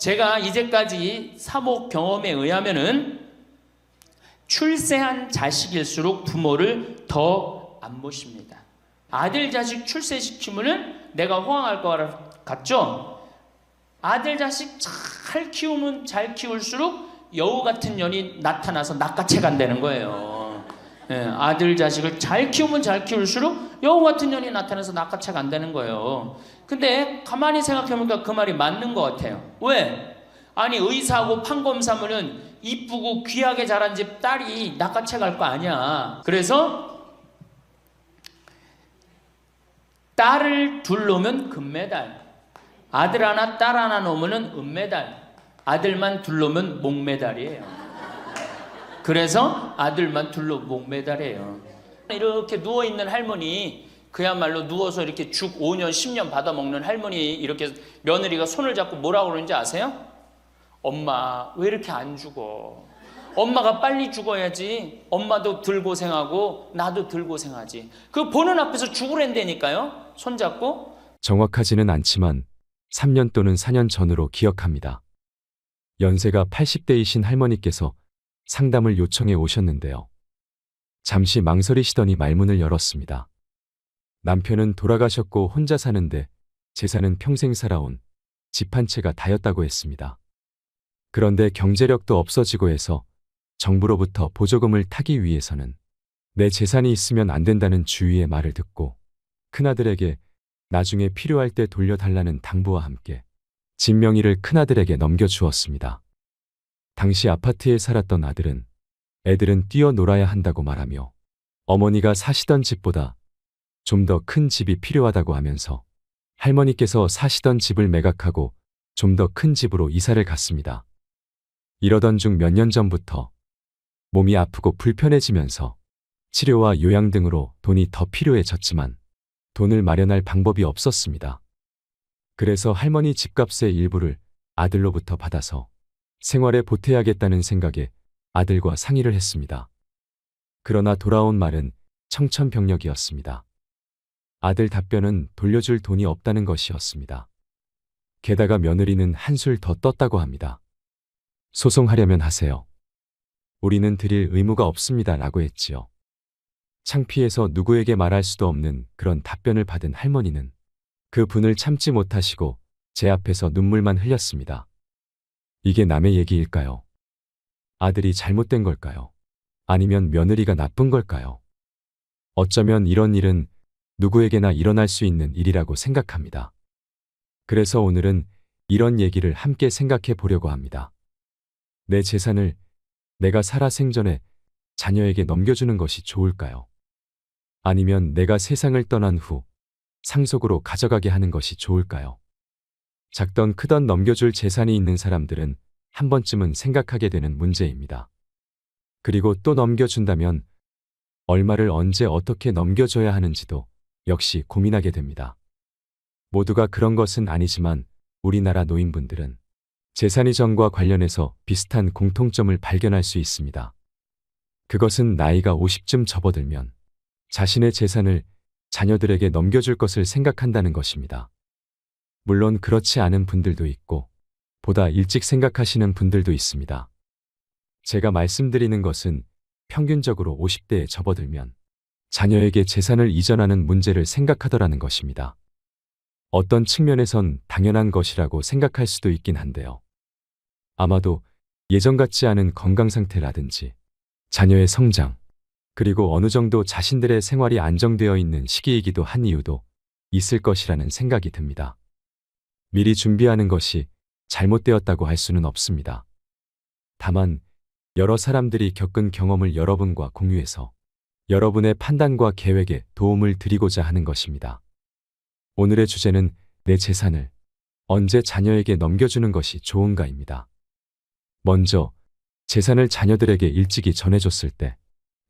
제가 이제까지 사목 경험에 의하면은 출세한 자식일수록 부모를 더 안 모십니다. 아들 자식 출세시키면은 내가 호황할 것 같죠? 아들 자식 잘 키우면 잘 키울수록 여우 같은 년이 나타나서 낚아채 간다는 거예요. 예, 아들 자식을 잘 키우면 잘 키울수록 여우 같은 년이 나타나서 낚아채 간다는 거예요. 근데 가만히 생각해보니까 그 말이 맞는 것 같아요. 왜? 아니 의사하고 판검사면은 이쁘고 귀하게 자란 집 딸이 낚아채 갈 거 아니야. 그래서 딸을 둘 놓으면 금메달, 아들 하나 딸 하나 놓으면 은메달, 아들만 둘 놓으면 목메달이에요. 그래서 아들만 둘 놓으면 목메달이에요. 이렇게 누워있는 할머니, 그야말로 누워서 이렇게 죽 5년 10년 받아먹는 할머니, 이렇게 며느리가 손을 잡고 뭐라고 그러는지 아세요? 엄마 왜 이렇게 안 죽어? 엄마가 빨리 죽어야지. 엄마도 덜 고생하고 나도 덜 고생하지. 그 보는 앞에서 죽으랜다니까요. 손잡고. 정확하지는 않지만 3년 또는 4년 전으로 기억합니다. 연세가 80대이신 할머니께서 상담을 요청해 오셨는데요. 잠시 망설이시더니 말문을 열었습니다. 남편은 돌아가셨고 혼자 사는데 재산은 평생 살아온 집 한 채가 다였다고 했습니다. 그런데 경제력도 없어지고 해서 정부로부터 보조금을 타기 위해서는 내 재산이 있으면 안 된다는 주위의 말을 듣고 큰아들에게 나중에 필요할 때 돌려달라는 당부와 함께 집 명의를 큰아들에게 넘겨주었습니다. 당시 아파트에 살았던 아들은 애들은 뛰어놀아야 한다고 말하며 어머니가 사시던 집보다 좀 더 큰 집이 필요하다고 하면서 할머니께서 사시던 집을 매각하고 좀 더 큰 집으로 이사를 갔습니다. 이러던 중 몇 년 전부터 몸이 아프고 불편해지면서 치료와 요양 등으로 돈이 더 필요해졌지만 돈을 마련할 방법이 없었습니다. 그래서 할머니 집값의 일부를 아들로부터 받아서 생활에 보태야겠다는 생각에 아들과 상의를 했습니다. 그러나 돌아온 말은 청천벽력이었습니다. 아들 답변은 돌려줄 돈이 없다는 것이었습니다. 게다가 며느리는 한술 더 떴다고 합니다. 소송하려면 하세요. 우리는 드릴 의무가 없습니다. 라고 했지요. 창피해서 누구에게 말할 수도 없는 그런 답변을 받은 할머니는 그 분을 참지 못하시고 제 앞에서 눈물만 흘렸습니다. 이게 남의 얘기일까요? 아들이 잘못된 걸까요? 아니면 며느리가 나쁜 걸까요? 어쩌면 이런 일은 누구에게나 일어날 수 있는 일이라고 생각합니다. 그래서 오늘은 이런 얘기를 함께 생각해 보려고 합니다. 내 재산을 내가 살아 생전에 자녀에게 넘겨주는 것이 좋을까요? 아니면 내가 세상을 떠난 후 상속으로 가져가게 하는 것이 좋을까요? 작던 크던 넘겨줄 재산이 있는 사람들은 한 번쯤은 생각하게 되는 문제입니다. 그리고 또 넘겨준다면 얼마를 언제 어떻게 넘겨줘야 하는지도 역시 고민하게 됩니다. 모두가 그런 것은 아니지만 우리나라 노인분들은 재산 이전과 관련해서 비슷한 공통점을 발견할 수 있습니다. 그것은 나이가 50쯤 접어들면 자신의 재산을 자녀들에게 넘겨줄 것을 생각한다는 것입니다. 물론 그렇지 않은 분들도 있고 보다 일찍 생각하시는 분들도 있습니다. 제가 말씀드리는 것은 평균적으로 50대에 접어들면 자녀에게 재산을 이전하는 문제를 생각하더라는 것입니다. 어떤 측면에선 당연한 것이라고 생각할 수도 있긴 한데요. 아마도 예전 같지 않은 건강 상태라든지 자녀의 성장, 그리고 어느 정도 자신들의 생활이 안정되어 있는 시기이기도 한 이유도 있을 것이라는 생각이 듭니다. 미리 준비하는 것이 잘못되었다고 할 수는 없습니다. 다만 여러 사람들이 겪은 경험을 여러분과 공유해서 여러분의 판단과 계획에 도움을 드리고자 하는 것입니다. 오늘의 주제는 내 재산을 언제 자녀에게 넘겨주는 것이 좋은가입니다. 먼저 재산을 자녀들에게 일찍이 전해줬을 때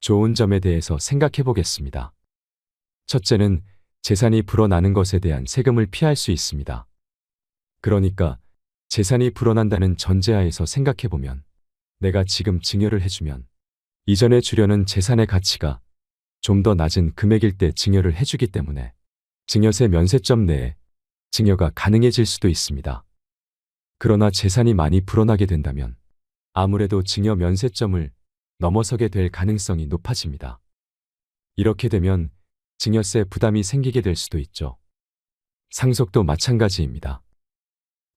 좋은 점에 대해서 생각해 보겠습니다. 첫째는 재산이 불어나는 것에 대한 세금을 피할 수 있습니다. 그러니까 재산이 불어난다는 전제하에서 생각해 보면 내가 지금 증여를 해주면 이전에 주려는 재산의 가치가 좀 더 낮은 금액일 때 증여를 해주기 때문에 증여세 면세점 내에 증여가 가능해질 수도 있습니다. 그러나 재산이 많이 불어나게 된다면 아무래도 증여 면세점을 넘어서게 될 가능성이 높아집니다. 이렇게 되면 증여세 부담이 생기게 될 수도 있죠. 상속도 마찬가지입니다.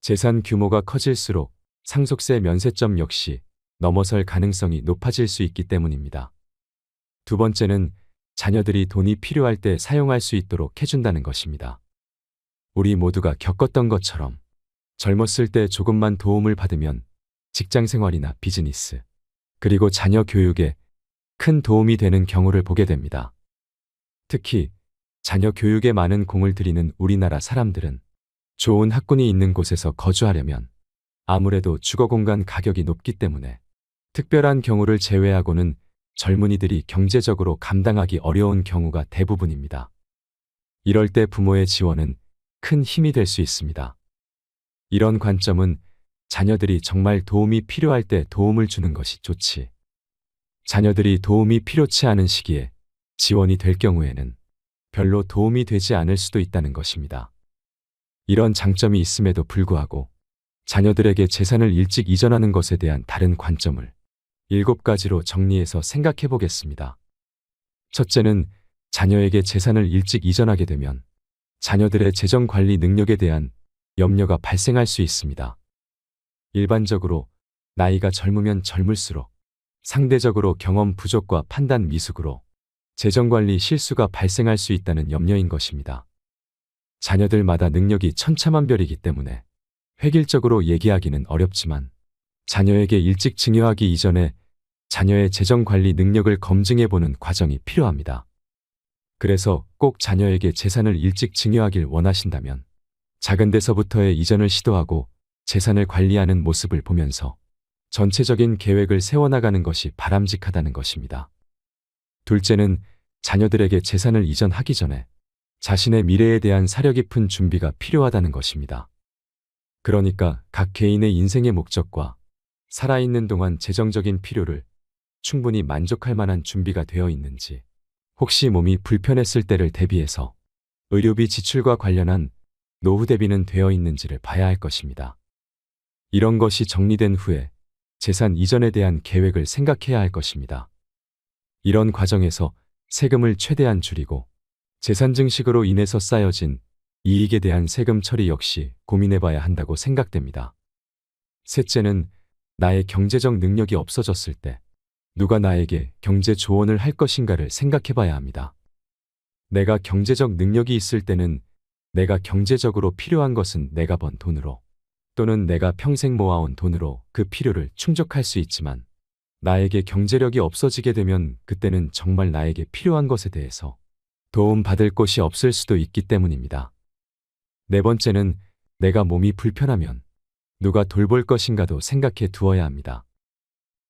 재산 규모가 커질수록 상속세 면세점 역시 넘어설 가능성이 높아질 수 있기 때문입니다. 두 번째는 자녀들이 돈이 필요할 때 사용할 수 있도록 해준다는 것입니다. 우리 모두가 겪었던 것처럼 젊었을 때 조금만 도움을 받으면 직장 생활이나 비즈니스, 그리고 자녀 교육에 큰 도움이 되는 경우를 보게 됩니다. 특히 자녀 교육에 많은 공을 들이는 우리나라 사람들은 좋은 학군이 있는 곳에서 거주하려면 아무래도 주거 공간 가격이 높기 때문에 특별한 경우를 제외하고는 젊은이들이 경제적으로 감당하기 어려운 경우가 대부분입니다. 이럴 때 부모의 지원은 큰 힘이 될 수 있습니다. 이런 관점은 자녀들이 정말 도움이 필요할 때 도움을 주는 것이 좋지. 자녀들이 도움이 필요치 않은 시기에 지원이 될 경우에는 별로 도움이 되지 않을 수도 있다는 것입니다. 이런 장점이 있음에도 불구하고 자녀들에게 재산을 일찍 이전하는 것에 대한 다른 관점을 7가지로 정리해서 생각해 보겠습니다. 첫째는 자녀에게 재산을 일찍 이전하게 되면 자녀들의 재정 관리 능력에 대한 염려가 발생할 수 있습니다. 일반적으로 나이가 젊으면 젊을수록 상대적으로 경험 부족과 판단 미숙으로 재정관리 실수가 발생할 수 있다는 염려인 것입니다. 자녀들마다 능력이 천차만별이기 때문에 획일적으로 얘기하기는 어렵지만 자녀에게 일찍 증여하기 이전에 자녀의 재정관리 능력을 검증해보는 과정이 필요합니다. 그래서 꼭 자녀에게 재산을 일찍 증여하길 원하신다면 작은 데서부터의 이전을 시도하고 재산을 관리하는 모습을 보면서 전체적인 계획을 세워나가는 것이 바람직하다는 것입니다. 둘째는 자녀들에게 재산을 이전하기 전에 자신의 미래에 대한 사려 깊은 준비가 필요하다는 것입니다. 그러니까 각 개인의 인생의 목적과 살아있는 동안 재정적인 필요를 충분히 만족할 만한 준비가 되어 있는지, 혹시 몸이 불편했을 때를 대비해서 의료비 지출과 관련한 노후 대비는 되어 있는지를 봐야 할 것입니다. 이런 것이 정리된 후에 재산 이전에 대한 계획을 생각해야 할 것입니다. 이런 과정에서 세금을 최대한 줄이고 재산 증식으로 인해서 쌓여진 이익에 대한 세금 처리 역시 고민해 봐야 한다고 생각됩니다. 셋째는 나의 경제적 능력이 없어졌을 때 누가 나에게 경제 조언을 할 것인가를 생각해 봐야 합니다. 내가 경제적 능력이 있을 때는 내가 경제적으로 필요한 것은 내가 번 돈으로 또는 내가 평생 모아온 돈으로 그 필요를 충족할 수 있지만 나에게 경제력이 없어지게 되면 그때는 정말 나에게 필요한 것에 대해서 도움받을 곳이 없을 수도 있기 때문입니다. 네 번째는 내가 몸이 불편하면 누가 돌볼 것인가도 생각해 두어야 합니다.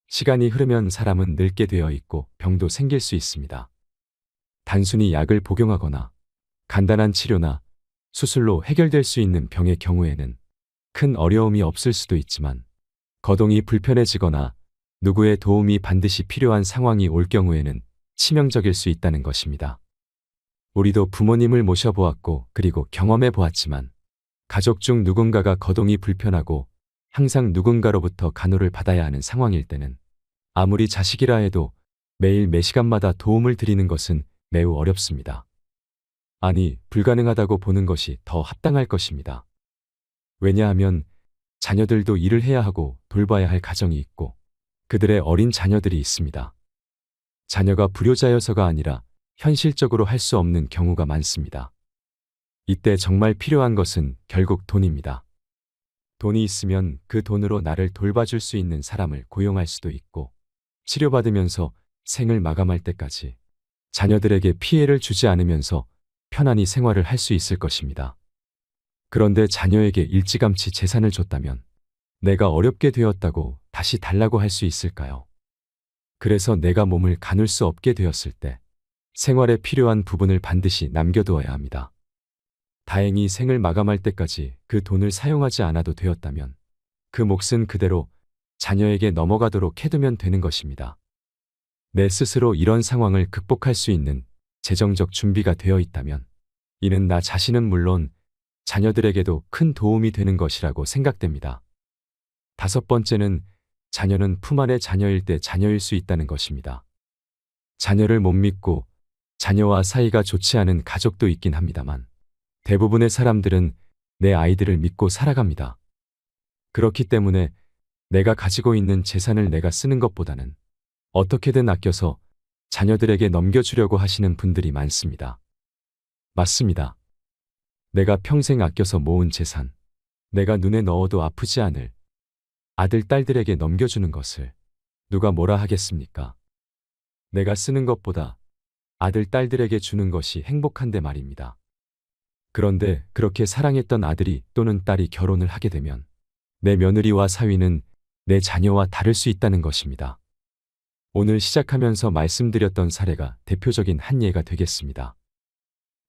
시간이 흐르면 사람은 늙게 되어 있고 병도 생길 수 있습니다. 단순히 약을 복용하거나 간단한 치료나 수술로 해결될 수 있는 병의 경우에는 큰 어려움이 없을 수도 있지만 거동이 불편해지거나 누구의 도움이 반드시 필요한 상황이 올 경우에는 치명적일 수 있다는 것입니다. 우리도 부모님을 모셔보았고 그리고 경험해 보았지만 가족 중 누군가가 거동이 불편하고 항상 누군가로부터 간호를 받아야 하는 상황일 때는 아무리 자식이라 해도 매일 매 시간마다 도움을 드리는 것은 매우 어렵습니다. 아니, 불가능하다고 보는 것이 더 합당할 것입니다. 왜냐하면 자녀들도 일을 해야 하고 돌봐야 할 가정이 있고 그들의 어린 자녀들이 있습니다. 자녀가 불효자여서가 아니라 현실적으로 할 수 없는 경우가 많습니다. 이때 정말 필요한 것은 결국 돈입니다. 돈이 있으면 그 돈으로 나를 돌봐줄 수 있는 사람을 고용할 수도 있고 치료받으면서 생을 마감할 때까지 자녀들에게 피해를 주지 않으면서 편안히 생활을 할 수 있을 것입니다. 그런데 자녀에게 일찌감치 재산을 줬다면 내가 어렵게 되었다고 다시 달라고 할 수 있을까요? 그래서 내가 몸을 가눌 수 없게 되었을 때 생활에 필요한 부분을 반드시 남겨두어야 합니다. 다행히 생을 마감할 때까지 그 돈을 사용하지 않아도 되었다면 그 몫은 그대로 자녀에게 넘어가도록 해두면 되는 것입니다. 내 스스로 이런 상황을 극복할 수 있는 재정적 준비가 되어 있다면 이는 나 자신은 물론 자녀들에게도 큰 도움이 되는 것이라고 생각됩니다. 5번째는 자녀는 품 안의 자녀일 때 자녀일 수 있다는 것입니다. 자녀를 못 믿고 자녀와 사이가 좋지 않은 가족도 있긴 합니다만 대부분의 사람들은 내 아이들을 믿고 살아갑니다. 그렇기 때문에 내가 가지고 있는 재산을 내가 쓰는 것보다는 어떻게든 아껴서 자녀들에게 넘겨주려고 하시는 분들이 많습니다. 맞습니다. 내가 평생 아껴서 모은 재산, 내가 눈에 넣어도 아프지 않을 아들, 딸들에게 넘겨주는 것을 누가 뭐라 하겠습니까? 내가 쓰는 것보다 아들, 딸들에게 주는 것이 행복한데 말입니다. 그런데 그렇게 사랑했던 아들이 또는 딸이 결혼을 하게 되면 내 며느리와 사위는 내 자녀와 다를 수 있다는 것입니다. 오늘 시작하면서 말씀드렸던 사례가 대표적인 한 예가 되겠습니다.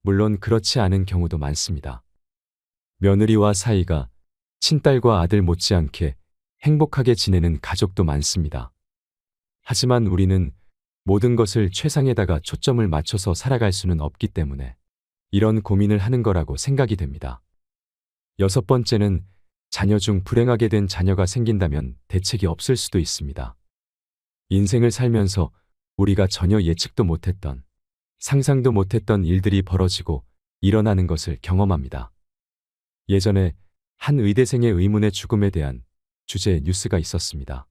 물론 그렇지 않은 경우도 많습니다. 며느리와 사이가 친딸과 아들 못지않게 행복하게 지내는 가족도 많습니다. 하지만 우리는 모든 것을 최상에다가 초점을 맞춰서 살아갈 수는 없기 때문에 이런 고민을 하는 거라고 생각이 됩니다. 6번째는 자녀 중 불행하게 된 자녀가 생긴다면 대책이 없을 수도 있습니다. 인생을 살면서 우리가 전혀 예측도 못했던, 상상도 못했던 일들이 벌어지고 일어나는 것을 경험합니다. 예전에 한 의대생의 의문의 죽음에 대한 주제의 뉴스가 있었습니다.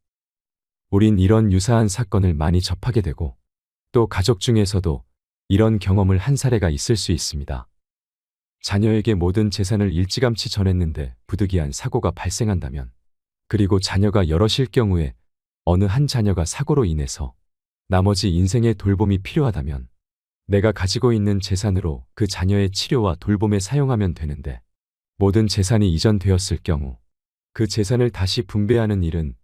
우린 이런 유사한 사건을 많이 접하게 되고 또 가족 중에서도 이런 경험을 한 사례가 있을 수 있습니다. 자녀에게 모든 재산을 일찌감치 전했는데 부득이한 사고가 발생한다면, 그리고 자녀가 여럿일 경우에 어느 한 자녀가 사고로 인해서 나머지 인생의 돌봄이 필요하다면 내가 가지고 있는 재산으로 그 자녀의 치료와 돌봄에 사용하면 되는데, 모든 재산이 이전되었을 경우 그 재산을 다시 분배하는 일은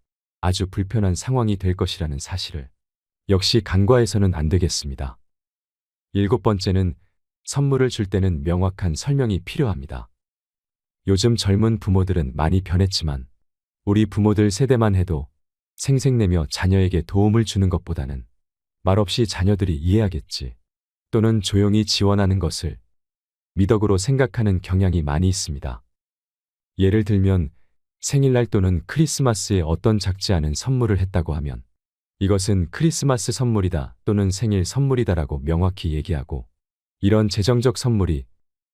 아주 불편한 상황이 될 것이라는 사실을 역시 간과해서는 안 되겠습니다. 7번째는 선물을 줄 때는 명확한 설명이 필요합니다. 요즘 젊은 부모들은 많이 변했지만 우리 부모들 세대만 해도 생색내며 자녀에게 도움을 주는 것보다는 말없이 자녀들이 이해하겠지 또는 조용히 지원하는 것을 미덕으로 생각하는 경향이 많이 있습니다. 예를 들면 생일날 또는 크리스마스에 어떤 작지 않은 선물을 했다고 하면 이것은 크리스마스 선물이다 또는 생일 선물이다라고 명확히 얘기하고, 이런 재정적 선물이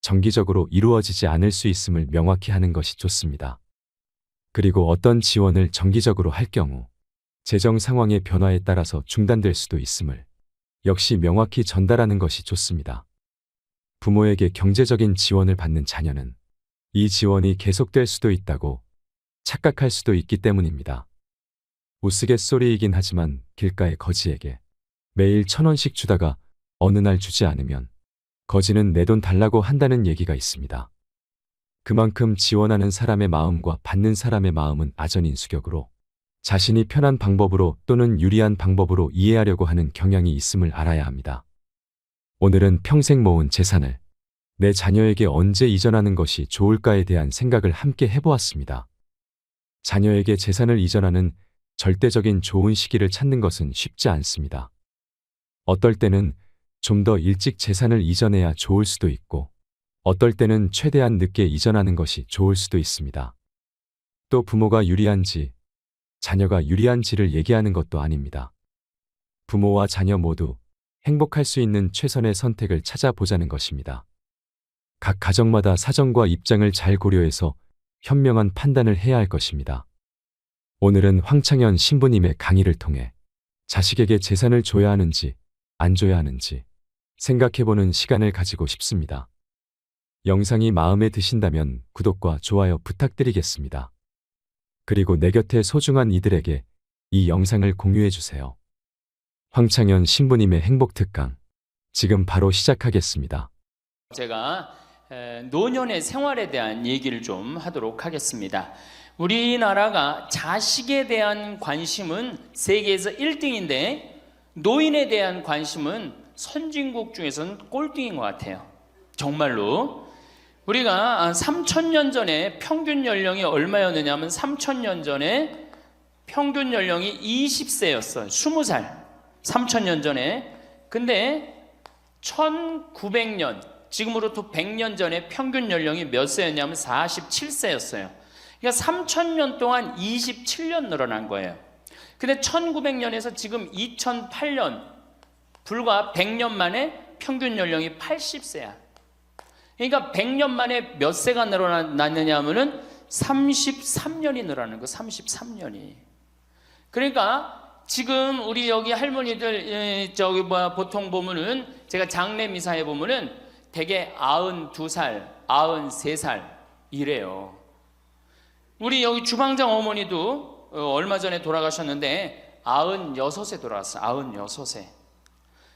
정기적으로 이루어지지 않을 수 있음을 명확히 하는 것이 좋습니다. 그리고 어떤 지원을 정기적으로 할 경우 재정 상황의 변화에 따라서 중단될 수도 있음을 역시 명확히 전달하는 것이 좋습니다. 부모에게 경제적인 지원을 받는 자녀는 이 지원이 계속될 수도 있다고 착각할 수도 있기 때문입니다. 우스갯소리이긴 하지만 길가의 거지에게 매일 1,000원씩 주다가 어느 날 주지 않으면 거지는 내 돈 달라고 한다는 얘기가 있습니다. 그만큼 지원하는 사람의 마음과 받는 사람의 마음은 아전인수격으로 자신이 편한 방법으로 또는 유리한 방법으로 이해하려고 하는 경향이 있음을 알아야 합니다. 오늘은 평생 모은 재산을 내 자녀에게 언제 이전하는 것이 좋을까에 대한 생각을 함께 해보았습니다. 자녀에게 재산을 이전하는 절대적인 좋은 시기를 찾는 것은 쉽지 않습니다. 어떨 때는 좀 더 일찍 재산을 이전해야 좋을 수도 있고, 어떨 때는 최대한 늦게 이전하는 것이 좋을 수도 있습니다. 또 부모가 유리한지, 자녀가 유리한지를 얘기하는 것도 아닙니다. 부모와 자녀 모두 행복할 수 있는 최선의 선택을 찾아보자는 것입니다. 각 가정마다 사정과 입장을 잘 고려해서 현명한 판단을 해야 할 것입니다. 오늘은 황창현 신부님의 강의를 통해 자식에게 재산을 줘야 하는지 안 줘야 하는지 생각해보는 시간을 가지고 싶습니다. 영상이 마음에 드신다면 구독과 좋아요 부탁드리겠습니다. 그리고 내 곁에 소중한 이들에게 이 영상을 공유해주세요. 황창현 신부님의 행복특강, 지금 바로 시작하겠습니다. 제가 노년의 생활에 대한 얘기를 좀 하도록 하겠습니다. 우리나라가 자식에 대한 관심은 세계에서 1등인데 노인에 대한 관심은 선진국 중에서는 꼴등인 것 같아요. 정말로. 우리가 3,000년 전에 평균 연령이 얼마였느냐 하면 3,000년 전에 평균 연령이 20세였어요. 20살. 3,000년 전에. 근데 1900년, 지금으로부터 100년 전에 평균 연령이 몇 세였냐면 47세였어요. 그러니까 3,000년 동안 27년 늘어난 거예요. 근데 1900년에서 지금 2008년 불과 100년 만에 평균 연령이 80세야. 그러니까 100년 만에 몇 세가 늘어났느냐 하면은 33년이 늘어나는 거, 33년이. 그러니까 지금 우리 여기 할머니들 보통 보면은 제가 장례 미사에 보면은 대개 92살, 93살 이래요. 우리 여기 주방장 어머니도 얼마 전에 돌아가셨는데 96에 돌아왔어. 96에.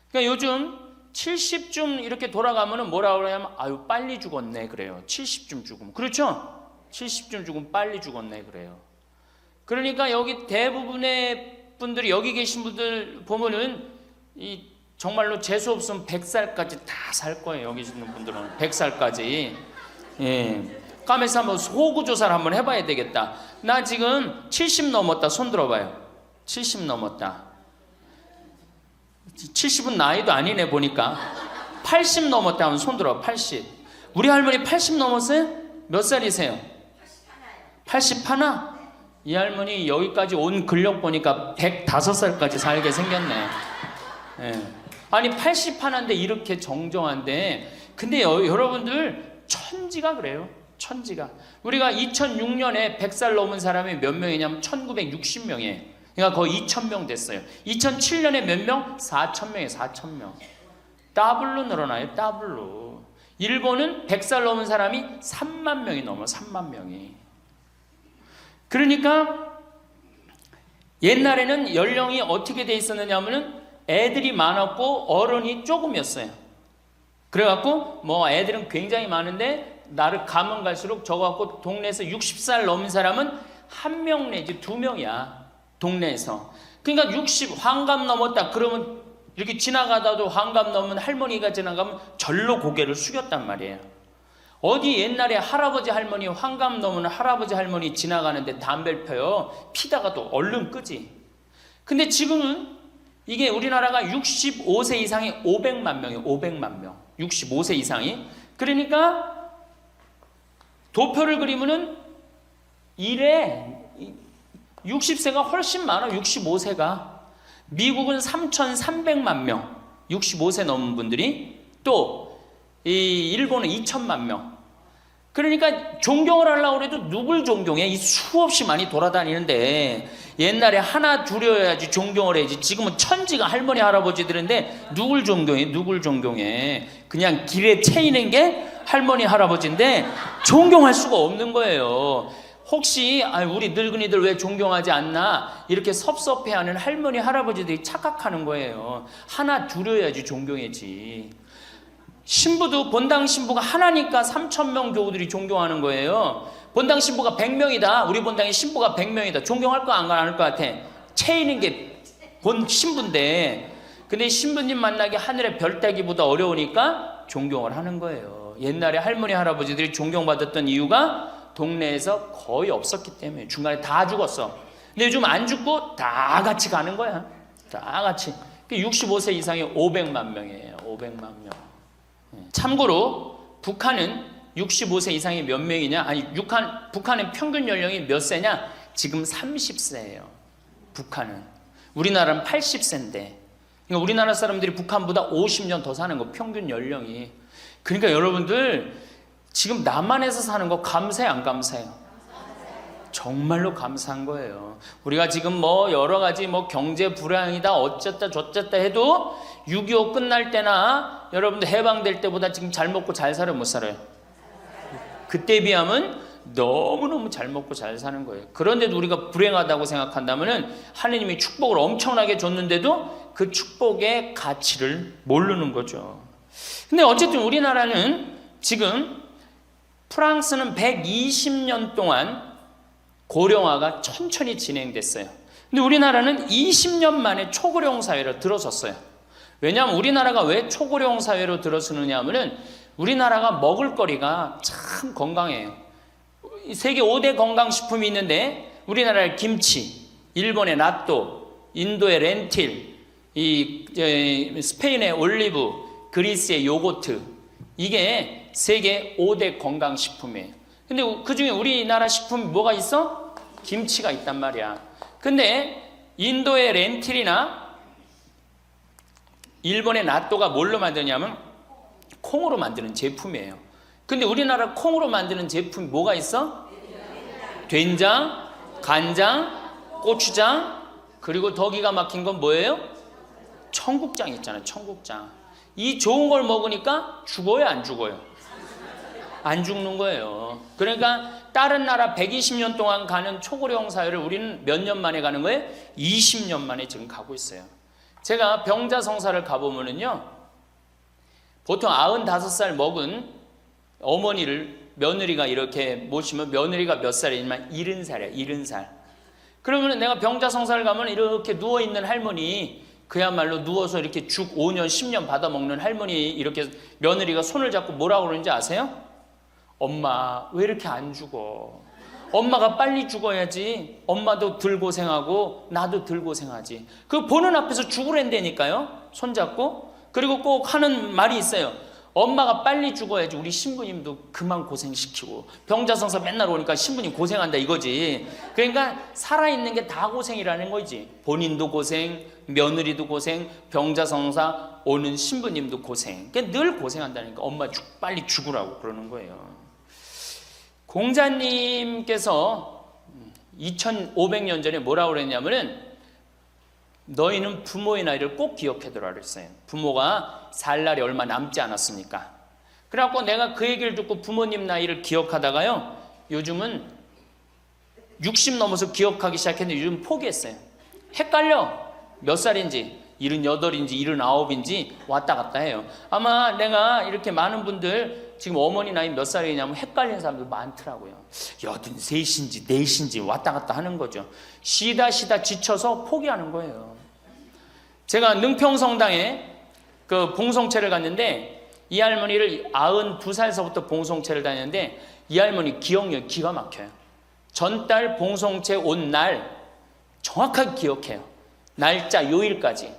그러니까 요즘 70쯤 이렇게 돌아가면은 뭐라 그러냐면 아유 빨리 죽었네 그래요. 70쯤 죽으면. 그렇죠? 70쯤 죽으면 빨리 죽었네 그래요. 그러니까 여기 대부분의 분들이 여기 계신 분들 보면은 이 정말로 재수 없으면 100살까지 다 살 거예요. 여기 있는 분들은 100살까지. 예. 까메서 한번 호구 조사를 한번 해봐야 되겠다. 나 지금 70 넘었다. 손 들어봐요. 70 넘었다. 70은 나이도 아니네 보니까. 80 넘었다 하면 손 들어. 80. 우리 할머니 80 넘었어요? 몇 살이세요? 81? 이 할머니 여기까지 온 근력 보니까 105살까지 살게 생겼네. 예. 아니 81인데 이렇게 정정한데, 근데 여러분들 천지가 그래요. 천지가. 우리가 2006년에 100살 넘은 사람이 몇 명이냐면 1960명이에요. 그러니까 거의 2,000명 됐어요. 2007년에 몇 명? 4,000명이에요. 4,000명. 더블로 늘어나요. 더블로. 일본은 100살 넘은 사람이 3만 명이 넘어요. 3만 명이. 그러니까 옛날에는 연령이 어떻게 돼 있었느냐 하면은 애들이 많았고 어른이 조금이었어요. 그래갖고 뭐 애들은 굉장히 많은데 나를 가면 갈수록 저거 갖고 동네에서 60살 넘은 사람은 1명 내지 2명이야. 동네에서. 그러니까 60 환갑 넘었다 그러면 이렇게 지나가다도 환갑 넘은 할머니가 지나가면 절로 고개를 숙였단 말이에요. 어디 옛날에 할아버지 할머니 환갑 넘은 할아버지 할머니 지나가는데 담배를 펴요. 피다가도 얼른 끄지. 근데 지금은 이게 우리나라가 65세 이상이 500만 명이에요. 500만 명. 65세 이상이. 그러니까 도표를 그리면은 이래 60세가 훨씬 많아. 65세가. 미국은 3,300만 명. 65세 넘은 분들이. 또 이 일본은 2천만 명. 그러니까 존경을 하려고 해도 누굴 존경해? 이 수없이 많이 돌아다니는데 옛날에 하나 둘이어야지 존경을 해야지. 지금은 천지가 할머니 할아버지들인데 누굴 존경해? 누굴 존경해? 그냥 길에 채이는 게 할머니 할아버지인데 존경할 수가 없는 거예요. 혹시 우리 늙은이들 왜 존경하지 않나 이렇게 섭섭해하는 할머니 할아버지들이 착각하는 거예요. 하나 둘이어야지 존경해지. 신부도 본당 신부가 하나니까 3,000명 교우들이 존경하는 거예요. 본당 신부가 100명이다. 우리 본당에 신부가 100명이다. 존경할 거 안 할 것 같아. 채이는 게 본 신부인데, 근데 신부님 만나기 하늘의 별 따기보다 어려우니까 존경을 하는 거예요. 옛날에 할머니 할아버지들이 존경받았던 이유가 동네에서 거의 없었기 때문에. 중간에 다 죽었어. 근데 요즘 안 죽고 다 같이 가는 거야. 다 같이. 65세 이상이 500만 명이에요. 500만 명. 참고로 북한은 65세 이상이 몇 명이냐? 아니, 북한은 평균 연령이 몇 세냐? 지금 30세예요. 북한은. 우리나라는 80세인데. 그러니까 우리나라 사람들이 북한보다 50년 더 사는 거, 평균 연령이. 그러니까 여러분들 지금 남한에서 사는 거 감사해, 안 감사해요? 정말로 감사한 거예요. 우리가 지금 뭐 여러 가지 뭐 경제 불황이다 어쨌다 저쨌다 해도 6.25 끝날 때나 여러분들 해방될 때보다 지금 잘 먹고 잘 살아요, 못 살아요? 그때 비하면 너무너무 잘 먹고 잘 사는 거예요. 그런데도 우리가 불행하다고 생각한다면은 하느님이 축복을 엄청나게 줬는데도 그 축복의 가치를 모르는 거죠. 근데 어쨌든 우리나라는 지금 프랑스는 120년 동안 고령화가 천천히 진행됐어요. 근데 우리나라는 20년 만에 초고령 사회로 들어섰어요. 왜냐하면 우리나라가 왜 초고령 사회로 들어서느냐 하면은 우리나라가 먹을거리가 참 건강해요. 세계 5대 건강식품이 있는데 우리나라의 김치, 일본의 나또, 인도의 렌틸, 스페인의 올리브, 그리스의 요거트, 이게 세계 5대 건강식품이에요. 근데 그 중에 우리나라 식품이 뭐가 있어? 김치가 있단 말이야. 근데 인도의 렌틸이나 일본의 나또가 뭘로 만드냐면 콩으로 만드는 제품이에요. 근데 우리나라 콩으로 만드는 제품이 뭐가 있어? 된장, 간장, 고추장, 그리고 더 기가 막힌 건 뭐예요? 청국장 있잖아요. 청국장. 이 좋은 걸 먹으니까 죽어요, 안 죽어요? 안 죽는 거예요. 그러니까 다른 나라 120년 동안 가는 초고령 사회를 우리는 몇 년 만에 가는 거예요? 20년 만에 지금 가고 있어요. 제가 병자성사를 가보면은요, 보통 95살 먹은 어머니를 며느리가 이렇게 모시면 며느리가 몇 살이냐면 70살이야, 70살. 그러면 내가 병자성사를 가면 이렇게 누워있는 할머니, 그야말로 누워서 이렇게 죽 5년, 10년 받아먹는 할머니, 이렇게 며느리가 손을 잡고 뭐라고 그러는지 아세요? 엄마, 왜 이렇게 안 죽어? 엄마가 빨리 죽어야지. 엄마도 덜 고생하고 나도 덜 고생하지. 그 보는 앞에서 죽으랜다니까요. 손잡고. 그리고 꼭 하는 말이 있어요. 엄마가 빨리 죽어야지 우리 신부님도 그만 고생시키고. 병자성사 맨날 오니까 신부님 고생한다 이거지. 그러니까 살아있는 게 다 고생이라는 거지. 본인도 고생, 며느리도 고생, 병자성사 오는 신부님도 고생. 그러니까 늘 고생한다니까. 엄마 빨리 죽으라고 그러는 거예요. 공자님께서 2500년 전에 뭐라고 그랬냐면은 너희는 부모의 나이를 꼭 기억해두라 그랬어요. 부모가 살 날이 얼마 남지 않았으니까. 그래갖고 내가 그 얘기를 듣고 부모님 나이를 기억하다가요, 요즘은 60 넘어서 기억하기 시작했는데 요즘 포기했어요. 헷갈려. 몇 살인지 78인지 79인지 왔다 갔다 해요. 아마 내가 이렇게 많은 분들 지금 어머니 나이 몇 살이냐면 헷갈리는 사람들 많더라고요. 83인지 4인지 왔다 갔다 하는 거죠. 쉬다 지쳐서 포기하는 거예요. 제가 능평성당에 그 봉송체를 갔는데 이 할머니를 92살서부터 봉송체를 다녔는데 이 할머니 기억력이 기가 막혀요. 전달 봉송체 온 날 정확하게 기억해요. 날짜 요일까지.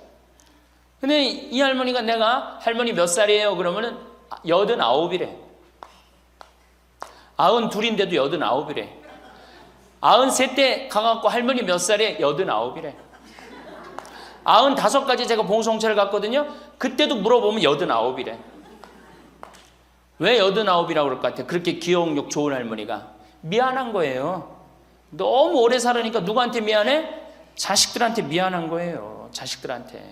근데 이 할머니가 내가 할머니 몇 살이에요? 그러면은 89이래. 92인데도 89이래. 93때 가갖고 할머니 몇 살에 89이래. 95까지 제가 봉송체를 갔거든요. 그때도 물어보면 89이래. 왜 89이라고 그럴 것 같아요? 그렇게 기억력 좋은 할머니가. 미안한 거예요. 너무 오래 살으니까 누구한테 미안해? 자식들한테 미안한 거예요. 자식들한테.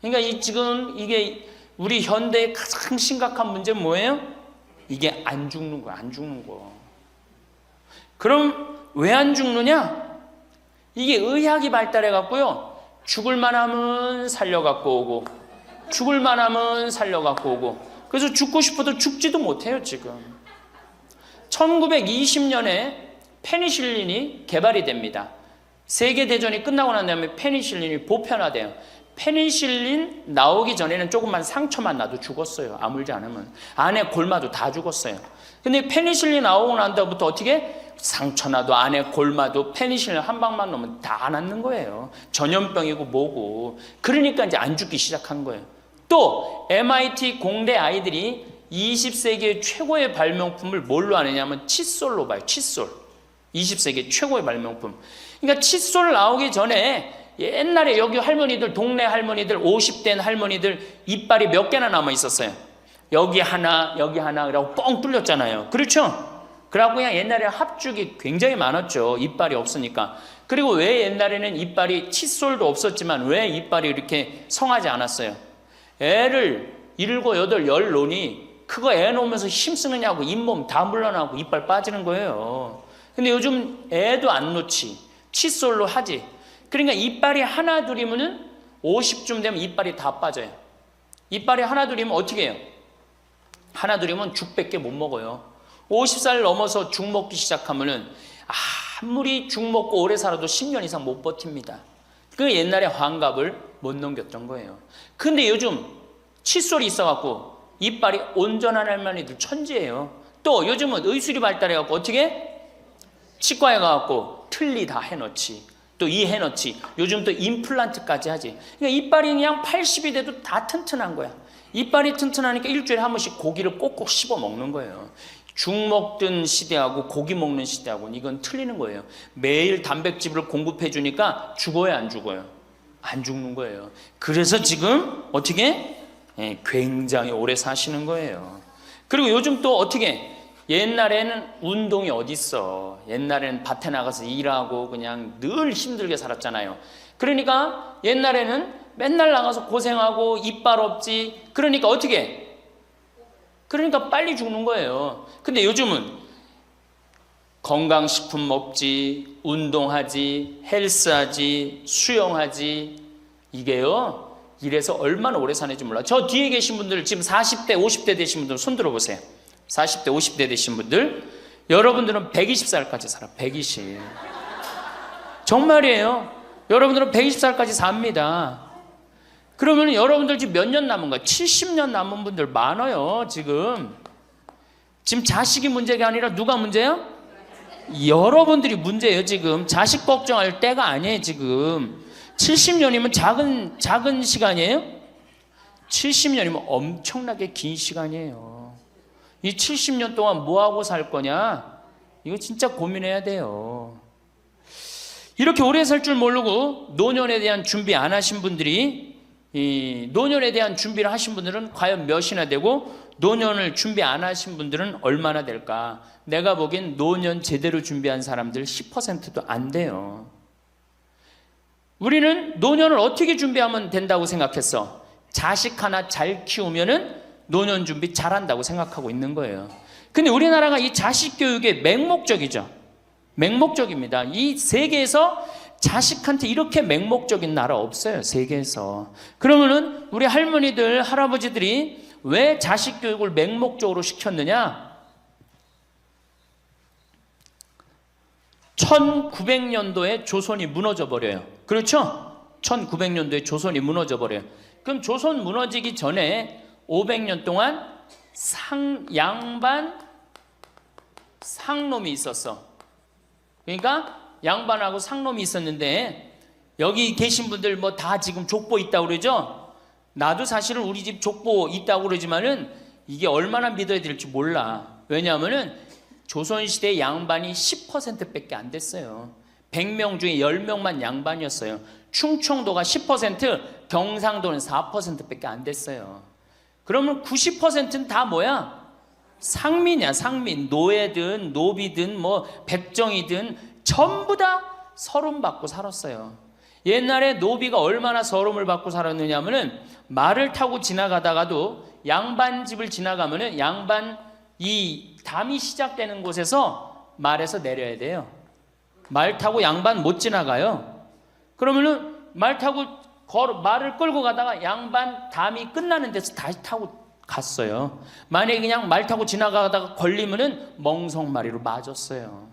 그러니까 지금 이게 우리 현대의 가장 심각한 문제는 뭐예요? 이게 안 죽는 거야. 안 죽는 거. 그럼 왜 안 죽느냐? 이게 의학이 발달해 갖고요. 죽을 만하면 살려갖고 오고, 죽을 만하면 살려갖고 오고. 그래서 죽고 싶어도 죽지도 못해요 지금. 1920년에 페니실린이 개발이 됩니다. 세계대전이 끝나고 난 다음에 페니실린이 보편화돼요. 페니실린 나오기 전에는 조금만 상처만 나도 죽었어요. 아물지 않으면. 안에 골마도 다 죽었어요. 근데 페니실린 나오고 난 다음부터 어떻게? 상처 나도 안에 골마도 페니실린 한 방만 넣으면 다 낫는 거예요. 전염병이고 뭐고. 그러니까 이제 안 죽기 시작한 거예요. 또 MIT 공대 아이들이 20세기의 최고의 발명품을 뭘로 아느냐면 칫솔로 봐요. 칫솔. 20세기 최고의 발명품. 그러니까 칫솔 나오기 전에 옛날에 여기 할머니들, 동네 할머니들, 50된 할머니들 이빨이 몇 개나 남아 있었어요. 여기 하나, 그러고 뻥 뚫렸잖아요. 그렇죠? 그래갖고 그냥 옛날에 합죽이 굉장히 많았죠. 이빨이 없으니까. 그리고 왜 옛날에는 이빨이, 칫솔도 없었지만 왜 이빨이 이렇게 성하지 않았어요? 애를 7, 8, 10 놓으니 그거 애 놓으면서 힘쓰느냐고 잇몸 다 물러나고 이빨 빠지는 거예요. 근데 요즘 애도 안 놓지. 칫솔로 하지. 그러니까 이빨이 하나 둘이면은 50쯤 되면 이빨이 다 빠져요. 이빨이 하나 둘이면 어떻게 해요? 하나 둘이면 죽밖에 못 먹어요. 50살 넘어서 죽 먹기 시작하면은 아무리 죽 먹고 오래 살아도 10년 이상 못 버팁니다. 그 옛날에 환갑을 못 넘겼던 거예요. 근데 요즘 칫솔이 있어갖고 이빨이 온전한 할머니들 천지예요. 또 요즘은 의술이 발달해갖고 어떻게? 치과에 가갖고 틀니 다 해놓지. 또 이 해놓지. 요즘 또 임플란트까지 하지. 그러니까 이빨이 그냥 80이 돼도 다 튼튼한 거야. 이빨이 튼튼하니까 일주일에 한 번씩 고기를 꼭꼭 씹어 먹는 거예요. 죽 먹던 시대하고 고기 먹는 시대하고는 이건 틀리는 거예요. 매일 단백질을 공급해 주니까 죽어요, 안 죽어요? 안 죽는 거예요. 그래서 지금 어떻게? 굉장히 오래 사시는 거예요. 그리고 요즘 또 어떻게? 옛날에는 운동이 어딨어. 옛날에는 밭에 나가서 일하고 그냥 늘 힘들게 살았잖아요. 그러니까 옛날에는 맨날 나가서 고생하고 이빨 없지. 그러니까 어떻게? 그러니까 빨리 죽는 거예요. 근데 요즘은 건강식품 먹지, 운동하지, 헬스하지, 수영하지. 이게요, 이래서 얼마나 오래 사는지 몰라. 저 뒤에 계신 분들, 지금 40대, 50대 되신 분들 손 들어보세요. 40대, 50대 되신 분들, 여러분들은 120살까지 살아. 120. 정말이에요. 여러분들은 120살까지 삽니다. 그러면 여러분들 지금 몇 년 남은 거야? 70년 남은 분들 많아요, 지금. 지금 자식이 문제가 아니라 누가 문제예요? 여러분들이 문제예요, 지금. 자식 걱정할 때가 아니에요, 지금. 70년이면 작은 시간이에요? 70년이면 엄청나게 긴 시간이에요. 이 70년 동안 뭐하고 살 거냐? 이거 진짜 고민해야 돼요. 이렇게 오래 살 줄 모르고 노년에 대한 준비 안 하신 분들이, 이 노년에 대한 준비를 하신 분들은 과연 몇이나 되고, 노년을 준비 안 하신 분들은 얼마나 될까? 내가 보기엔 노년 제대로 준비한 사람들 10%도 안 돼요. 우리는 노년을 어떻게 준비하면 된다고 생각했어? 자식 하나 잘 키우면은 노년 준비 잘한다고 생각하고 있는 거예요. 근데 우리나라가 이 자식 교육의 맹목적이죠. 맹목적입니다. 이 세계에서 자식한테 이렇게 맹목적인 나라 없어요, 세계에서. 그러면은 우리 할머니들, 할아버지들이 왜 자식 교육을 맹목적으로 시켰느냐? 1900년도에 조선이 무너져 버려요. 그렇죠? 1900년도에 조선이 무너져 버려요. 그럼 조선 무너지기 전에 500년 동안 양반 상놈이 있었어. 그러니까 양반하고 상놈이 있었는데, 여기 계신 분들 뭐 다 지금 족보 있다고 그러죠? 나도 사실은 우리 집 족보 있다고 그러지만은 이게 얼마나 믿어야 될지 몰라. 왜냐하면은 조선시대 양반이 10%밖에 안 됐어요. 100명 중에 10명만 양반이었어요. 충청도가 10%, 경상도는 4%밖에 안 됐어요. 그러면 90%는 다 뭐야? 상민이야, 상민. 노예든 노비든 뭐 백정이든 전부 다 서름 받고 살았어요. 옛날에 노비가 얼마나 서름을 받고 살았느냐 하면은, 말을 타고 지나가다가도 양반 집을 지나가면은 양반 이 담이 시작되는 곳에서 말에서 내려야 돼요. 말 타고 양반 못 지나가요. 그러면은 말 타고 말을 끌고 가다가 양반 담이 끝나는 데서 다시 타고 갔어요. 만약에 그냥 말 타고 지나가다가 걸리면은 멍석마리로 맞았어요.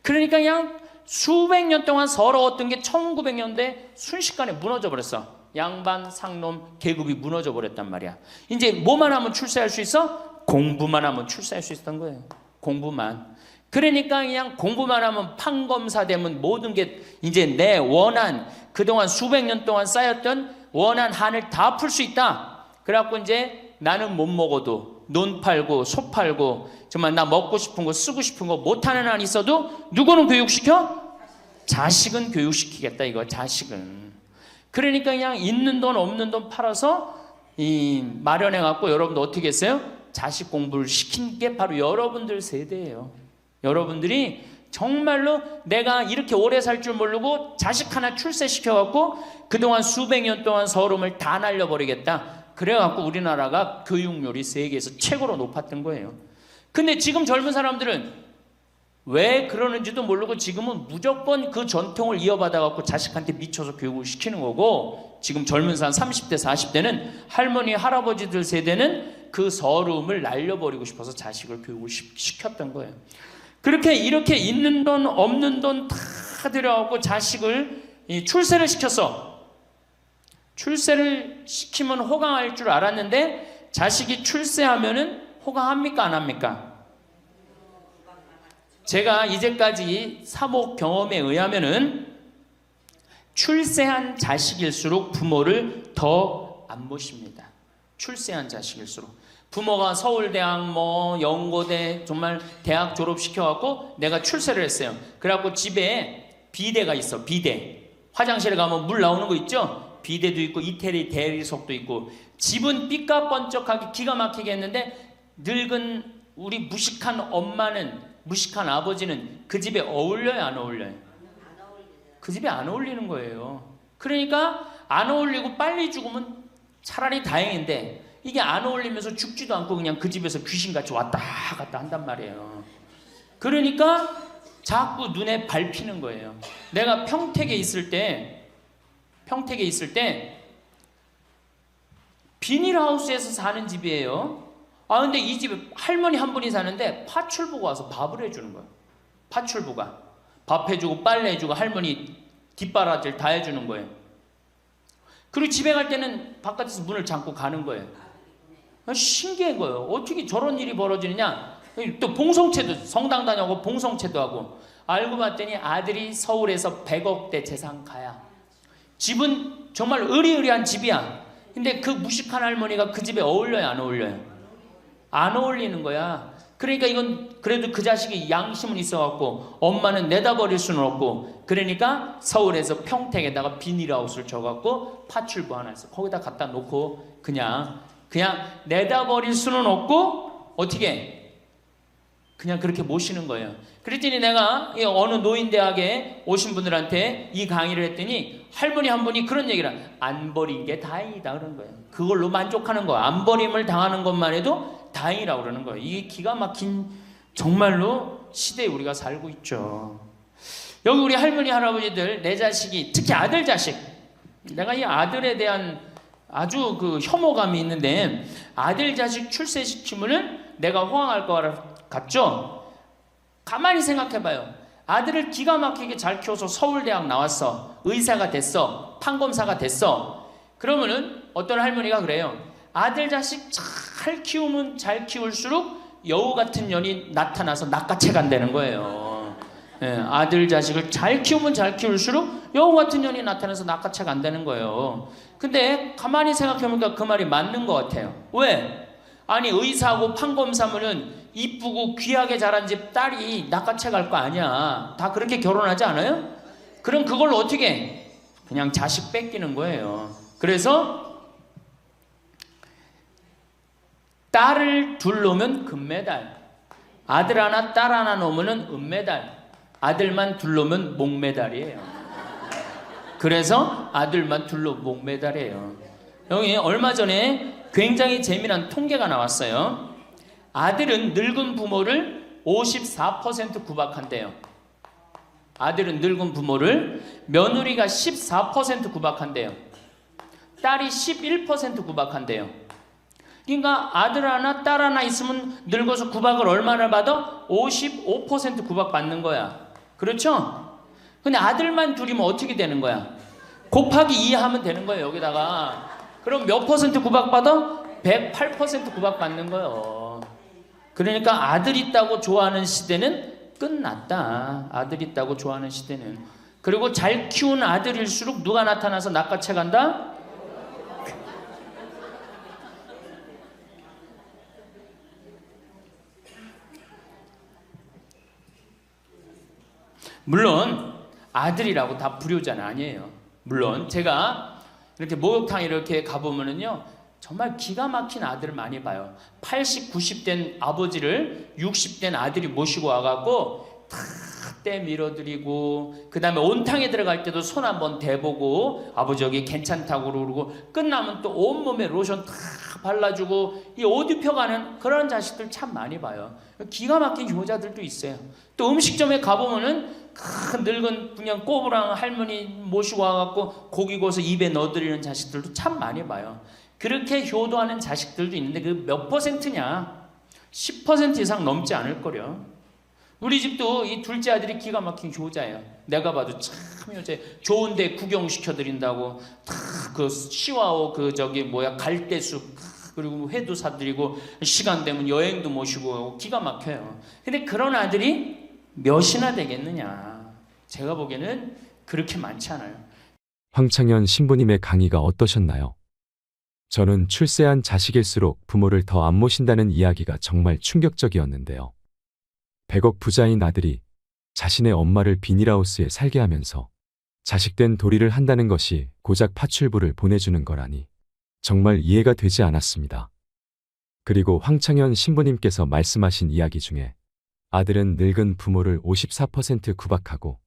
그러니까 그냥 수백 년 동안 서러웠던 게 1900년대 순식간에 무너져 버렸어. 양반, 상놈, 계급이 무너져 버렸단 말이야. 이제 뭐만 하면 출세할 수 있어? 공부만 하면 출세할 수 있었던 거예요. 공부만. 그러니까 그냥 공부만 하면 판검사 되면 모든 게 이제 내 원한, 그동안 수백 년 동안 쌓였던 원한 한을 다 풀 수 있다. 그래갖고 이제 나는 못 먹어도 논 팔고 소 팔고 정말 나 먹고 싶은 거 쓰고 싶은 거 못하는 한 있어도 누구는 교육시켜? 자식은 교육시키겠다, 이거. 자식은. 그러니까 그냥 있는 돈 없는 돈 팔아서 마련해 갖고 여러분들 어떻게 했어요? 자식 공부를 시킨 게 바로 여러분들 세대예요. 여러분들이 정말로 내가 이렇게 오래 살 줄 모르고 자식 하나 출세시켜 갖고 그동안 수백 년 동안 서름을 다 날려버리겠다. 그래 갖고 우리나라가 교육률이 세계에서 최고로 높았던 거예요. 근데 지금 젊은 사람들은 왜 그러는지도 모르고 지금은 무조건 그 전통을 이어받아 갖고 자식한테 미쳐서 교육을 시키는 거고, 지금 젊은 사람 30대 40대는 할머니 할아버지들 세대는 그 서름을 날려버리고 싶어서 자식을 교육을 시켰던 거예요. 그렇게 이렇게 있는 돈 없는 돈 다 들여갖고 자식을 출세를 시켰어. 출세를 시키면 호강할 줄 알았는데 자식이 출세하면은 호강합니까 안 합니까? 제가 이제까지 사목 경험에 의하면은 출세한 자식일수록 부모를 더 안 모십니다. 출세한 자식일수록. 부모가 서울대학 뭐 연고대 정말 대학 졸업시켜갖고 내가 출세를 했어요. 그래갖고 집에 비데가 있어. 비데. 화장실에 가면 물 나오는 거 있죠? 비데도 있고 이태리 대리석도 있고. 집은 삐까번쩍하게 기가 막히게 했는데 늙은 우리 무식한 엄마는, 무식한 아버지는 그 집에 어울려요, 안 어울려요? 그 집에 안 어울리는 거예요. 그러니까 안 어울리고 빨리 죽으면 차라리 다행인데 이게 안 어울리면서 죽지도 않고 그냥 그 집에서 귀신같이 왔다 갔다 한단 말이에요. 그러니까 자꾸 눈에 밟히는 거예요. 내가 평택에 있을 때 비닐하우스에서 사는 집이에요. 근데 이 집에 할머니 한 분이 사는데 파출부가 와서 밥을 해주는 거예요. 파출부가 밥 해주고 빨래 해주고 할머니 뒷바라지를 다 해주는 거예요. 그리고 집에 갈 때는 바깥에서 문을 잠고 가는 거예요. 신기한 거예요. 어떻게 저런 일이 벌어지느냐. 또 봉송체도, 성당 다녀고 봉송체도 하고. 알고 봤더니 아들이 서울에서 100억대 재산가야. 집은 정말 으리으리한 집이야. 근데 그 무식한 할머니가 그 집에 어울려요, 안 어울려요? 안 어울리는 거야. 그러니까 이건 그래도 그 자식이 양심은 있어갖고 엄마는 내다버릴 수는 없고, 그러니까 서울에서 평택에다가 비닐하우스를 줘갖고 파출부 하나 있어. 거기다 갖다 놓고 그냥 내다버릴 수는 없고 어떻게 그냥 그렇게 모시는 거예요. 그랬더니 내가 어느 노인대학에 오신 분들한테 이 강의를 했더니 할머니 한 분이 그런 얘기를 안 버린 게 다행이다 그런 거예요. 그걸로 만족하는 거야. 안 버림을 당하는 것만 해도 다행이라고 그러는 거예요. 이게 기가 막힌 정말로 시대에 우리가 살고 있죠. 여기 우리 할머니 할아버지들, 내 자식이, 특히 아들 자식, 내가 이 아들에 대한 아주 그 혐오감이 있는데, 아들 자식 출세시키면은 내가 호황할 것 같죠? 가만히 생각해봐요. 아들을 기가 막히게 잘 키워서 서울대학 나왔어, 의사가 됐어, 판검사가 됐어. 그러면은 어떤 할머니가 그래요. 아들 자식 잘 키우면 잘 키울수록 여우 같은 년이 나타나서 낚아채 간다는 거예요. 아들 자식을 잘 키우면 잘 키울수록 여우 같은 년이 나타나서 낚아채 간다는 거예요. 근데 가만히 생각해보니까 그 말이 맞는 것 같아요. 왜? 아니 의사하고 판검사면은 이쁘고 귀하게 자란 집 딸이 낚아채 갈 거 아니야. 다 그렇게 결혼하지 않아요? 그럼 그걸 어떻게 해? 그냥 자식 뺏기는 거예요. 그래서 딸을 둘 놓으면 금메달, 아들 하나 딸 하나 놓으면 은메달, 아들만 둘 놓으면 목메달이에요. 그래서 아들만 둘 놓으면 목메달이에요. 여기 얼마 전에 굉장히 재미난 통계가 나왔어요. 아들은 늙은 부모를 54% 구박한대요. 아들은 늙은 부모를, 며느리가 14% 구박한대요. 딸이 11% 구박한대요. 그러니까 아들 하나 딸 하나 있으면 늙어서 구박을 얼마나 받아? 55% 구박받는 거야. 그렇죠? 근데 아들만 둘이면 어떻게 되는 거야? 곱하기 2 하면 되는 거예요, 여기다가. 그럼 몇 퍼센트 구박받아? 108% 구박받는 거예요. 그러니까 아들 있다고 좋아하는 시대는 끝났다. 아들 있다고 좋아하는 시대는. 그리고 잘 키운 아들일수록 누가 나타나서 낚아채 간다? 물론 아들이라고 다 불효자는 아니에요. 물론 제가 이렇게 목욕탕 이렇게 가보면은요, 정말 기가 막힌 아들을 많이 봐요. 80, 90된 아버지를 60된 아들이 모시고 와갖고 다 때 밀어드리고, 그 다음에 온탕에 들어갈 때도 손 한번 대보고 아버지 여기 괜찮다고 그러고, 끝나면 또 온몸에 로션 다 발라주고 이 옷 입혀가는 그런 자식들 참 많이 봐요. 기가 막힌 효자들도 있어요. 또 음식점에 가보면은 큰 늙은 그냥 꼬부랑 할머니 모시고 와갖고 고기 구워서 입에 넣어드리는 자식들도 참 많이 봐요. 그렇게 효도하는 자식들도 있는데 그 몇 퍼센트냐? 10% 이상 넘지 않을 거려. 우리 집도 이 둘째 아들이 기가 막힌 효자예요. 내가 봐도 참 효자예요. 좋은데 구경시켜드린다고 다 그 시와오 그 저기 뭐야 갈대숲 그리고 회도 사드리고 시간 되면 여행도 모시고 기가 막혀요. 근데 그런 아들이 몇이나 되겠느냐? 제가 보기에는 그렇게 많지 않아요. 황창현 신부님의 강의가 어떠셨나요? 저는 출세한 자식일수록 부모를 더 안 모신다는 이야기가 정말 충격적이었는데요. 100억 부자인 아들이 자신의 엄마를 비닐하우스에 살게 하면서 자식된 도리를 한다는 것이 고작 파출부를 보내주는 거라니 정말 이해가 되지 않았습니다. 그리고 황창현 신부님께서 말씀하신 이야기 중에 아들은 늙은 부모를 54% 구박하고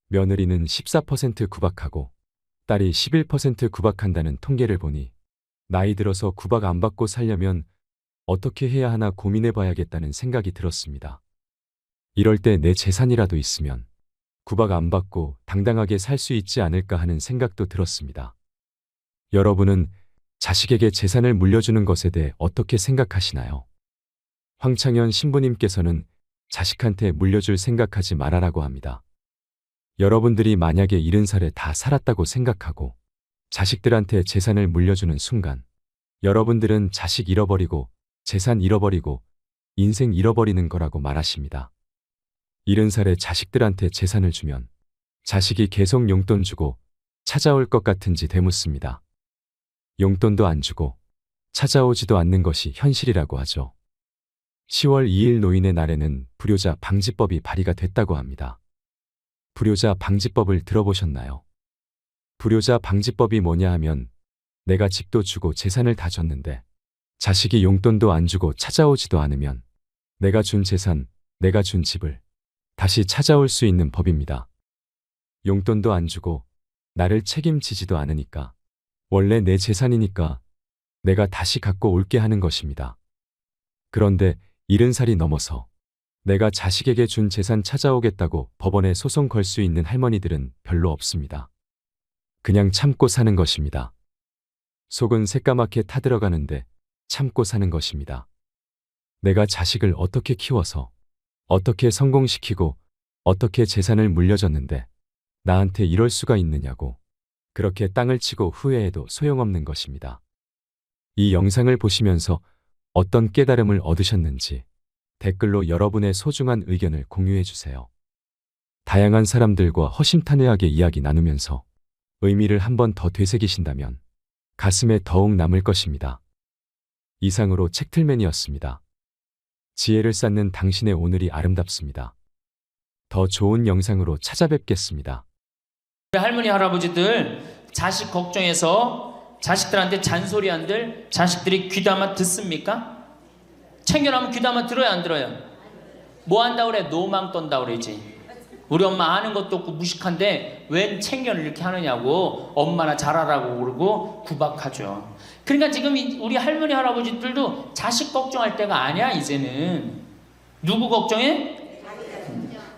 며느리는 14% 구박하고 딸이 11% 구박한다는 통계를 보니 나이 들어서 구박 안 받고 살려면 어떻게 해야 하나 고민해 봐야겠다는 생각이 들었습니다. 이럴 때 내 재산이라도 있으면 구박 안 받고 당당하게 살 수 있지 않을까 하는 생각도 들었습니다. 여러분은 자식에게 재산을 물려주는 것에 대해 어떻게 생각하시나요? 황창현 신부님께서는 자식한테 물려줄 생각하지 말아라고 합니다. 여러분들이 만약에 70살에 다 살았다고 생각하고 자식들한테 재산을 물려주는 순간 여러분들은 자식 잃어버리고 재산 잃어버리고 인생 잃어버리는 거라고 말하십니다. 70살에 자식들한테 재산을 주면 자식이 계속 용돈 주고 찾아올 것 같은지 되묻습니다. 용돈도 안 주고 찾아오지도 않는 것이 현실이라고 하죠. 10월 2일 노인의 날에는 불효자 방지법이 발의가 됐다고 합니다. 불효자 방지법을 들어보셨나요? 불효자 방지법이 뭐냐 하면 내가 집도 주고 재산을 다 줬는데 자식이 용돈도 안 주고 찾아오지도 않으면 내가 준 재산, 내가 준 집을 다시 찾아올 수 있는 법입니다. 용돈도 안 주고 나를 책임지지도 않으니까 원래 내 재산이니까 내가 다시 갖고 올게 하는 것입니다. 그런데 70살이 넘어서 내가 자식에게 준 재산 찾아오겠다고 법원에 소송 걸 수 있는 할머니들은 별로 없습니다. 그냥 참고 사는 것입니다. 속은 새까맣게 타들어가는데 참고 사는 것입니다. 내가 자식을 어떻게 키워서 어떻게 성공시키고 어떻게 재산을 물려줬는데 나한테 이럴 수가 있느냐고 그렇게 땅을 치고 후회해도 소용없는 것입니다. 이 영상을 보시면서 어떤 깨달음을 얻으셨는지 댓글로 여러분의 소중한 의견을 공유해 주세요. 다양한 사람들과 허심탄회하게 이야기 나누면서 의미를 한 번 더 되새기신다면 가슴에 더욱 남을 것입니다. 이상으로 책틀맨이었습니다. 지혜를 쌓는 당신의 오늘이 아름답습니다. 더 좋은 영상으로 찾아뵙겠습니다. 할머니 할아버지들 자식 걱정해서 자식들한테 잔소리한들 자식들이 귀담아 듣습니까? 챙겨나면 귀담아 들어야 안 들어요? 뭐 한다 그래? 노망 떤다 그러지. 우리 엄마 아는 것도 없고 무식한데 웬 챙겨를 이렇게 하느냐고 엄마나 잘하라고 그러고 구박하죠. 그러니까 지금 우리 할머니 할아버지들도 자식 걱정할 때가 아니야. 이제는 누구 걱정해?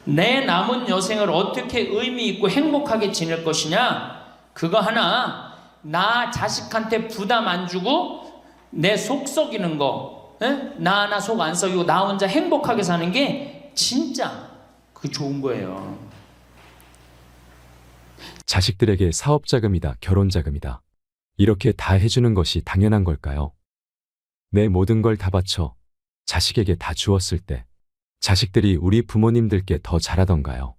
내 남은 여생을 어떻게 의미 있고 행복하게 지낼 것이냐, 그거 하나. 나 자식한테 부담 안 주고 내 속 썩이는 거, 나 하나 속 안 썩이고 나 혼자 행복하게 사는 게 진짜 그 좋은 거예요. 자식들에게 사업자금이다, 결혼자금이다, 이렇게 다 해주는 것이 당연한 걸까요? 내 모든 걸 다 바쳐 자식에게 다 주었을 때 자식들이 우리 부모님들께 더 잘하던가요?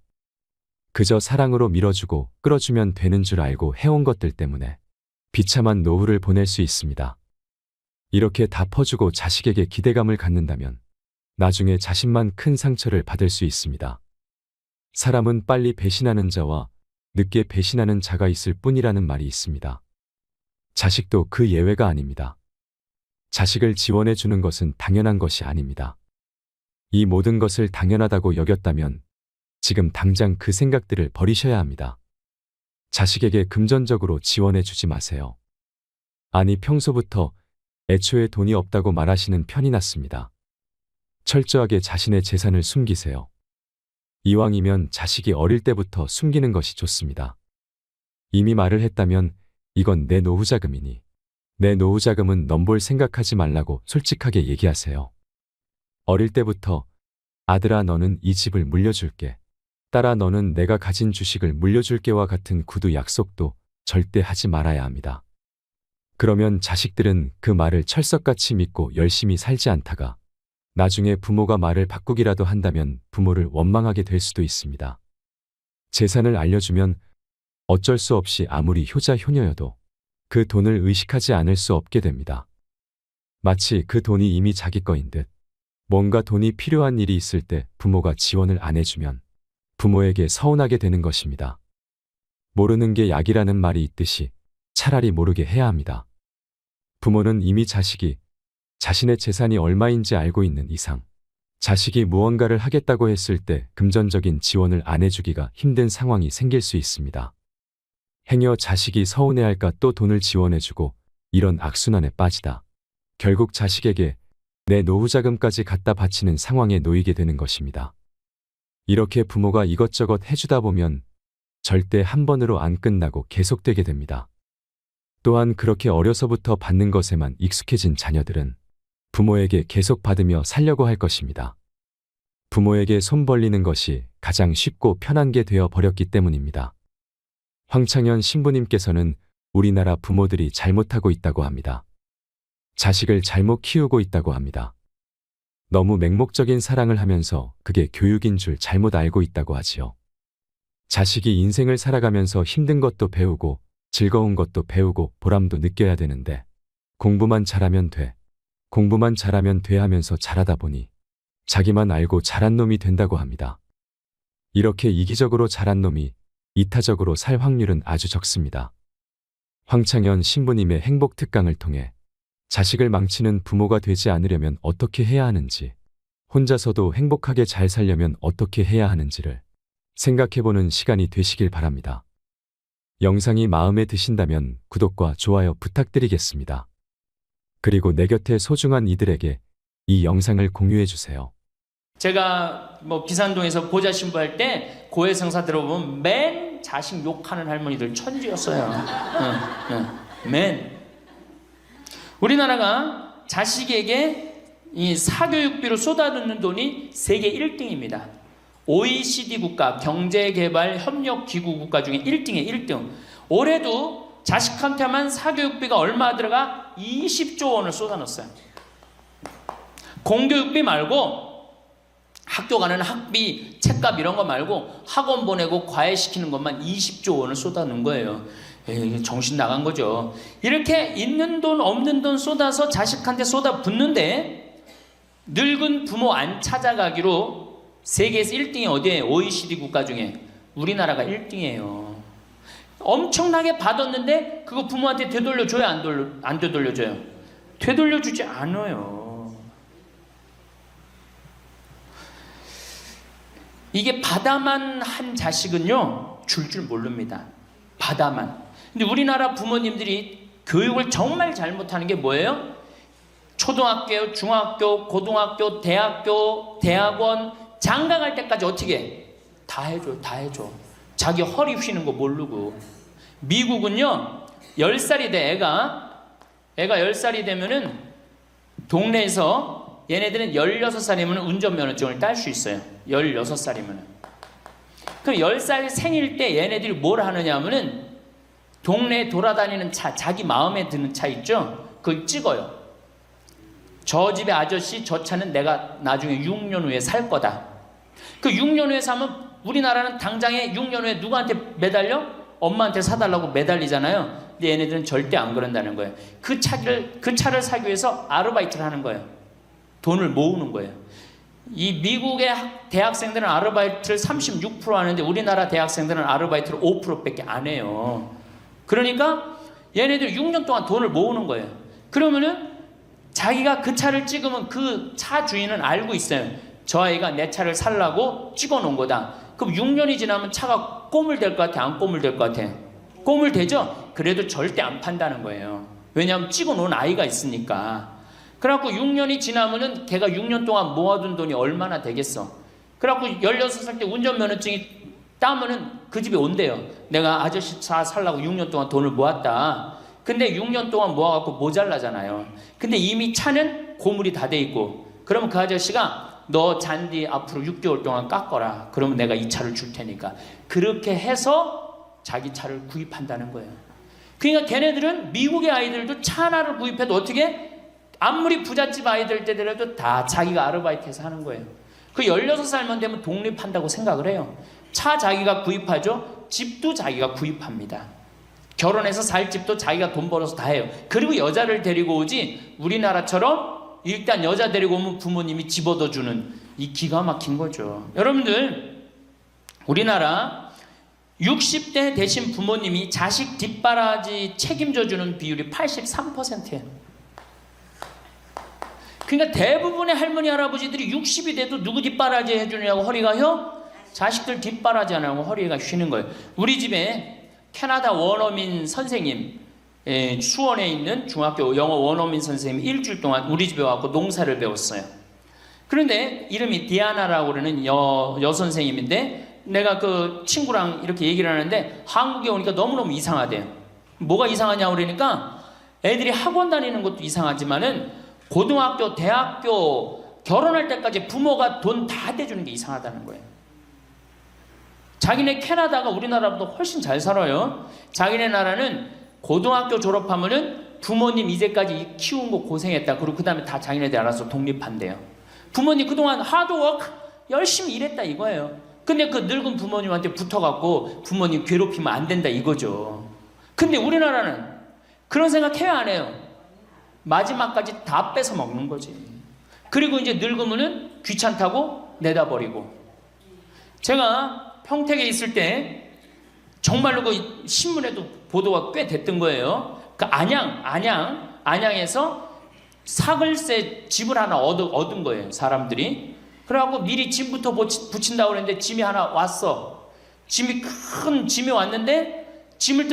그저 사랑으로 밀어주고 끌어주면 되는 줄 알고 해온 것들 때문에 비참한 노후를 보낼 수 있습니다. 이렇게 다 퍼주고 자식에게 기대감을 갖는다면 나중에 자신만 큰 상처를 받을 수 있습니다. 사람은 빨리 배신하는 자와 늦게 배신하는 자가 있을 뿐이라는 말이 있습니다. 자식도 그 예외가 아닙니다. 자식을 지원해 주는 것은 당연한 것이 아닙니다. 이 모든 것을 당연하다고 여겼다면 지금 당장 그 생각들을 버리셔야 합니다. 자식에게 금전적으로 지원해 주지 마세요. 아니, 평소부터 애초에 돈이 없다고 말하시는 편이 낫습니다. 철저하게 자신의 재산을 숨기세요. 이왕이면 자식이 어릴 때부터 숨기는 것이 좋습니다. 이미 말을 했다면 이건 내 노후자금이니 내 노후자금은 넘볼 생각하지 말라고 솔직하게 얘기하세요. 어릴 때부터 아들아 너는 이 집을 물려줄게, 딸아 너는 내가 가진 주식을 물려줄게와 같은 구두 약속도 절대 하지 말아야 합니다. 그러면 자식들은 그 말을 철석같이 믿고 열심히 살지 않다가 나중에 부모가 말을 바꾸기라도 한다면 부모를 원망하게 될 수도 있습니다. 재산을 알려주면 어쩔 수 없이 아무리 효자 효녀여도 그 돈을 의식하지 않을 수 없게 됩니다. 마치 그 돈이 이미 자기 거인 듯. 뭔가 돈이 필요한 일이 있을 때 부모가 지원을 안 해주면 부모에게 서운하게 되는 것입니다. 모르는 게 약이라는 말이 있듯이 차라리 모르게 해야 합니다. 부모는 이미 자식이 자신의 재산이 얼마인지 알고 있는 이상 자식이 무언가를 하겠다고 했을 때 금전적인 지원을 안 해주기가 힘든 상황이 생길 수 있습니다. 행여 자식이 서운해할까 또 돈을 지원해주고 이런 악순환에 빠지다 결국 자식에게 내 노후자금까지 갖다 바치는 상황에 놓이게 되는 것입니다. 이렇게 부모가 이것저것 해주다 보면 절대 한 번으로 안 끝나고 계속되게 됩니다. 또한 그렇게 어려서부터 받는 것에만 익숙해진 자녀들은 부모에게 계속 받으며 살려고 할 것입니다. 부모에게 손 벌리는 것이 가장 쉽고 편한 게 되어 버렸기 때문입니다. 황창현 신부님께서는 우리나라 부모들이 잘못하고 있다고 합니다. 자식을 잘못 키우고 있다고 합니다. 너무 맹목적인 사랑을 하면서 그게 교육인 줄 잘못 알고 있다고 하지요. 자식이 인생을 살아가면서 힘든 것도 배우고 즐거운 것도 배우고 보람도 느껴야 되는데 공부만 잘하면 돼. 공부만 잘하면 돼 하면서 잘하다 보니 자기만 알고 잘한 놈이 된다고 합니다. 이렇게 이기적으로 잘한 놈이 이타적으로 살 확률은 아주 적습니다. 황창현 신부님의 행복 특강을 통해 자식을 망치는 부모가 되지 않으려면 어떻게 해야 하는지, 혼자서도 행복하게 잘 살려면 어떻게 해야 하는지를 생각해보는 시간이 되시길 바랍니다. 영상이 마음에 드신다면 구독과 좋아요 부탁드리겠습니다. 그리고 내 곁에 소중한 이들에게 이 영상을 공유해주세요. 제가 비산동에서 보좌 신부할 때 고해성사 들어보면 맨 자식 욕하는 할머니들 천지였어요. 맨. 우리나라가 자식에게 이 사교육비로 쏟아붓는 돈이 세계 1등입니다. OECD 국가 경제개발협력기구 국가 중에 1등이에요. 1등. 올해도 자식한테만 사교육비가 얼마 들어가? 20조 원을 쏟아넣었어요. 공교육비 말고 학교 가는 학비, 책값 이런 거 말고 학원 보내고 과외시키는 것만 20조 원을 쏟아놓은 거예요. 정신 나간 거죠. 이렇게 있는 돈 없는 돈 쏟아서 자식한테 쏟아붓는데 늙은 부모 안 찾아가기로 세계에서 1등이 어디에 OECD 국가 중에 우리나라가 1등이에요. 엄청나게 받았는데 그거 부모한테 되돌려줘요? 안 되돌려줘요? 되돌려주지 않아요. 이게 받아만 한 자식은요 줄 모릅니다. 받아만. 근데 우리나라 부모님들이 교육을 정말 잘못하는 게 뭐예요? 초등학교, 중학교, 고등학교, 대학교, 대학원 장가 갈 때까지 어떻게 해? 다 해줘. 자기 허리 휘는 거 모르고. 미국은요 10살이 돼 애가 10살이 되면은 동네에서 얘네들은 16살이면 운전면허증을 딸 수 있어요. 16살이면. 그럼 10살 생일 때 얘네들이 뭘 하느냐 하면은 동네에 돌아다니는 차, 자기 마음에 드는 차 있죠? 그걸 찍어요. 저 집의 아저씨 저 차는 내가 나중에 6년 후에 살 거다. 그 6년 후에 사면 우리나라는 당장에 6년 후에 누구한테 매달려? 엄마한테 사달라고 매달리잖아요. 근데 얘네들은 절대 안 그런다는 거예요. 그 차를 사기 위해서 아르바이트를 하는 거예요. 돈을 모으는 거예요. 이 미국의 대학생들은 아르바이트를 36% 하는데 우리나라 대학생들은 아르바이트를 5%밖에 안 해요. 그러니까 얘네들 6년 동안 돈을 모으는 거예요. 그러면은 자기가 그 차를 찍으면 그 차 주인은 알고 있어요. 저 아이가 내 차를 살라고 찍어 놓은 거다. 그럼 6년이 지나면 차가 꼬물될 것 같아? 안 꼬물될 것 같아? 꼬물되죠? 그래도 절대 안 판다는 거예요. 왜냐하면 찍어 놓은 아이가 있으니까. 그래갖고 6년이 지나면은 걔가 6년 동안 모아둔 돈이 얼마나 되겠어. 그래갖고 16살 때 운전면허증이 따면은 그 집에 온대요. 내가 아저씨 차 살라고 6년 동안 돈을 모았다. 근데 6년 동안 모아갖고 모자라잖아요. 근데 이미 차는 고물이 다 돼 있고 그러면 그 아저씨가 너 잔디 앞으로 6개월 동안 깎어라. 그러면 내가 이 차를 줄 테니까. 그렇게 해서 자기 차를 구입한다는 거예요. 그러니까 걔네들은 미국의 아이들도 차 하나를 구입해도 어떻게? 아무리 부잣집 아이들 때더라도 다 자기가 아르바이트해서 하는 거예요. 그 16살만 되면 독립한다고 생각을 해요. 차 자기가 구입하죠. 집도 자기가 구입합니다. 결혼해서 살 집도 자기가 돈 벌어서 다 해요. 그리고 여자를 데리고 오지, 우리나라처럼 일단 여자 데리고 오면 부모님이 집 얻어주는, 이 기가 막힌 거죠. 여러분들, 우리나라 60대 되신 부모님이 자식 뒷바라지 책임져주는 비율이 83%예요. 그러니까 대부분의 할머니 할아버지들이 60이 돼도 누구 뒷바라지 해주느냐고 허리가 휘어? 자식들 뒷바라지 안 하고 허리가 휘는 거예요. 우리 집에 캐나다 원어민 선생님, 수원에 있는 중학교 영어 원어민 선생님이 일주일 동안 우리 집에 와서 농사를 배웠어요. 그런데 이름이 디아나라고 그러는 여선생님인데, 내가 그 친구랑 이렇게 얘기를 하는데 한국에 오니까 너무너무 이상하대요. 뭐가 이상하냐고 그러니까 애들이 학원 다니는 것도 이상하지만은 고등학교, 대학교 결혼할 때까지 부모가 돈 다 대주는 게 이상하다는 거예요. 자기네 캐나다가 우리나라보다 훨씬 잘 살아요. 자기네 나라는 고등학교 졸업하면은 부모님 이제까지 키운 거 고생했다, 그리고 그 다음에 다 자기네들 알아서 독립한대요. 부모님 그동안 하드워크 열심히 일했다 이거예요. 근데 그 늙은 부모님한테 붙어갖고 부모님 괴롭히면 안 된다 이거죠. 근데 우리나라는 그런 생각 해야 안 해요. 마지막까지 다 뺏어 먹는 거지. 그리고 이제 늙으면은 귀찮다고 내다버리고. 제가 평택에 있을 때 정말로 그 신문에도 보도가 꽤 됐던 거예요. 그 안양에서 사글세 집을 하나 얻은 거예요, 사람들이. 그래갖고 미리 짐부터 붙인다고 그랬는데 짐이 하나 왔어. 큰 짐이 왔는데 짐을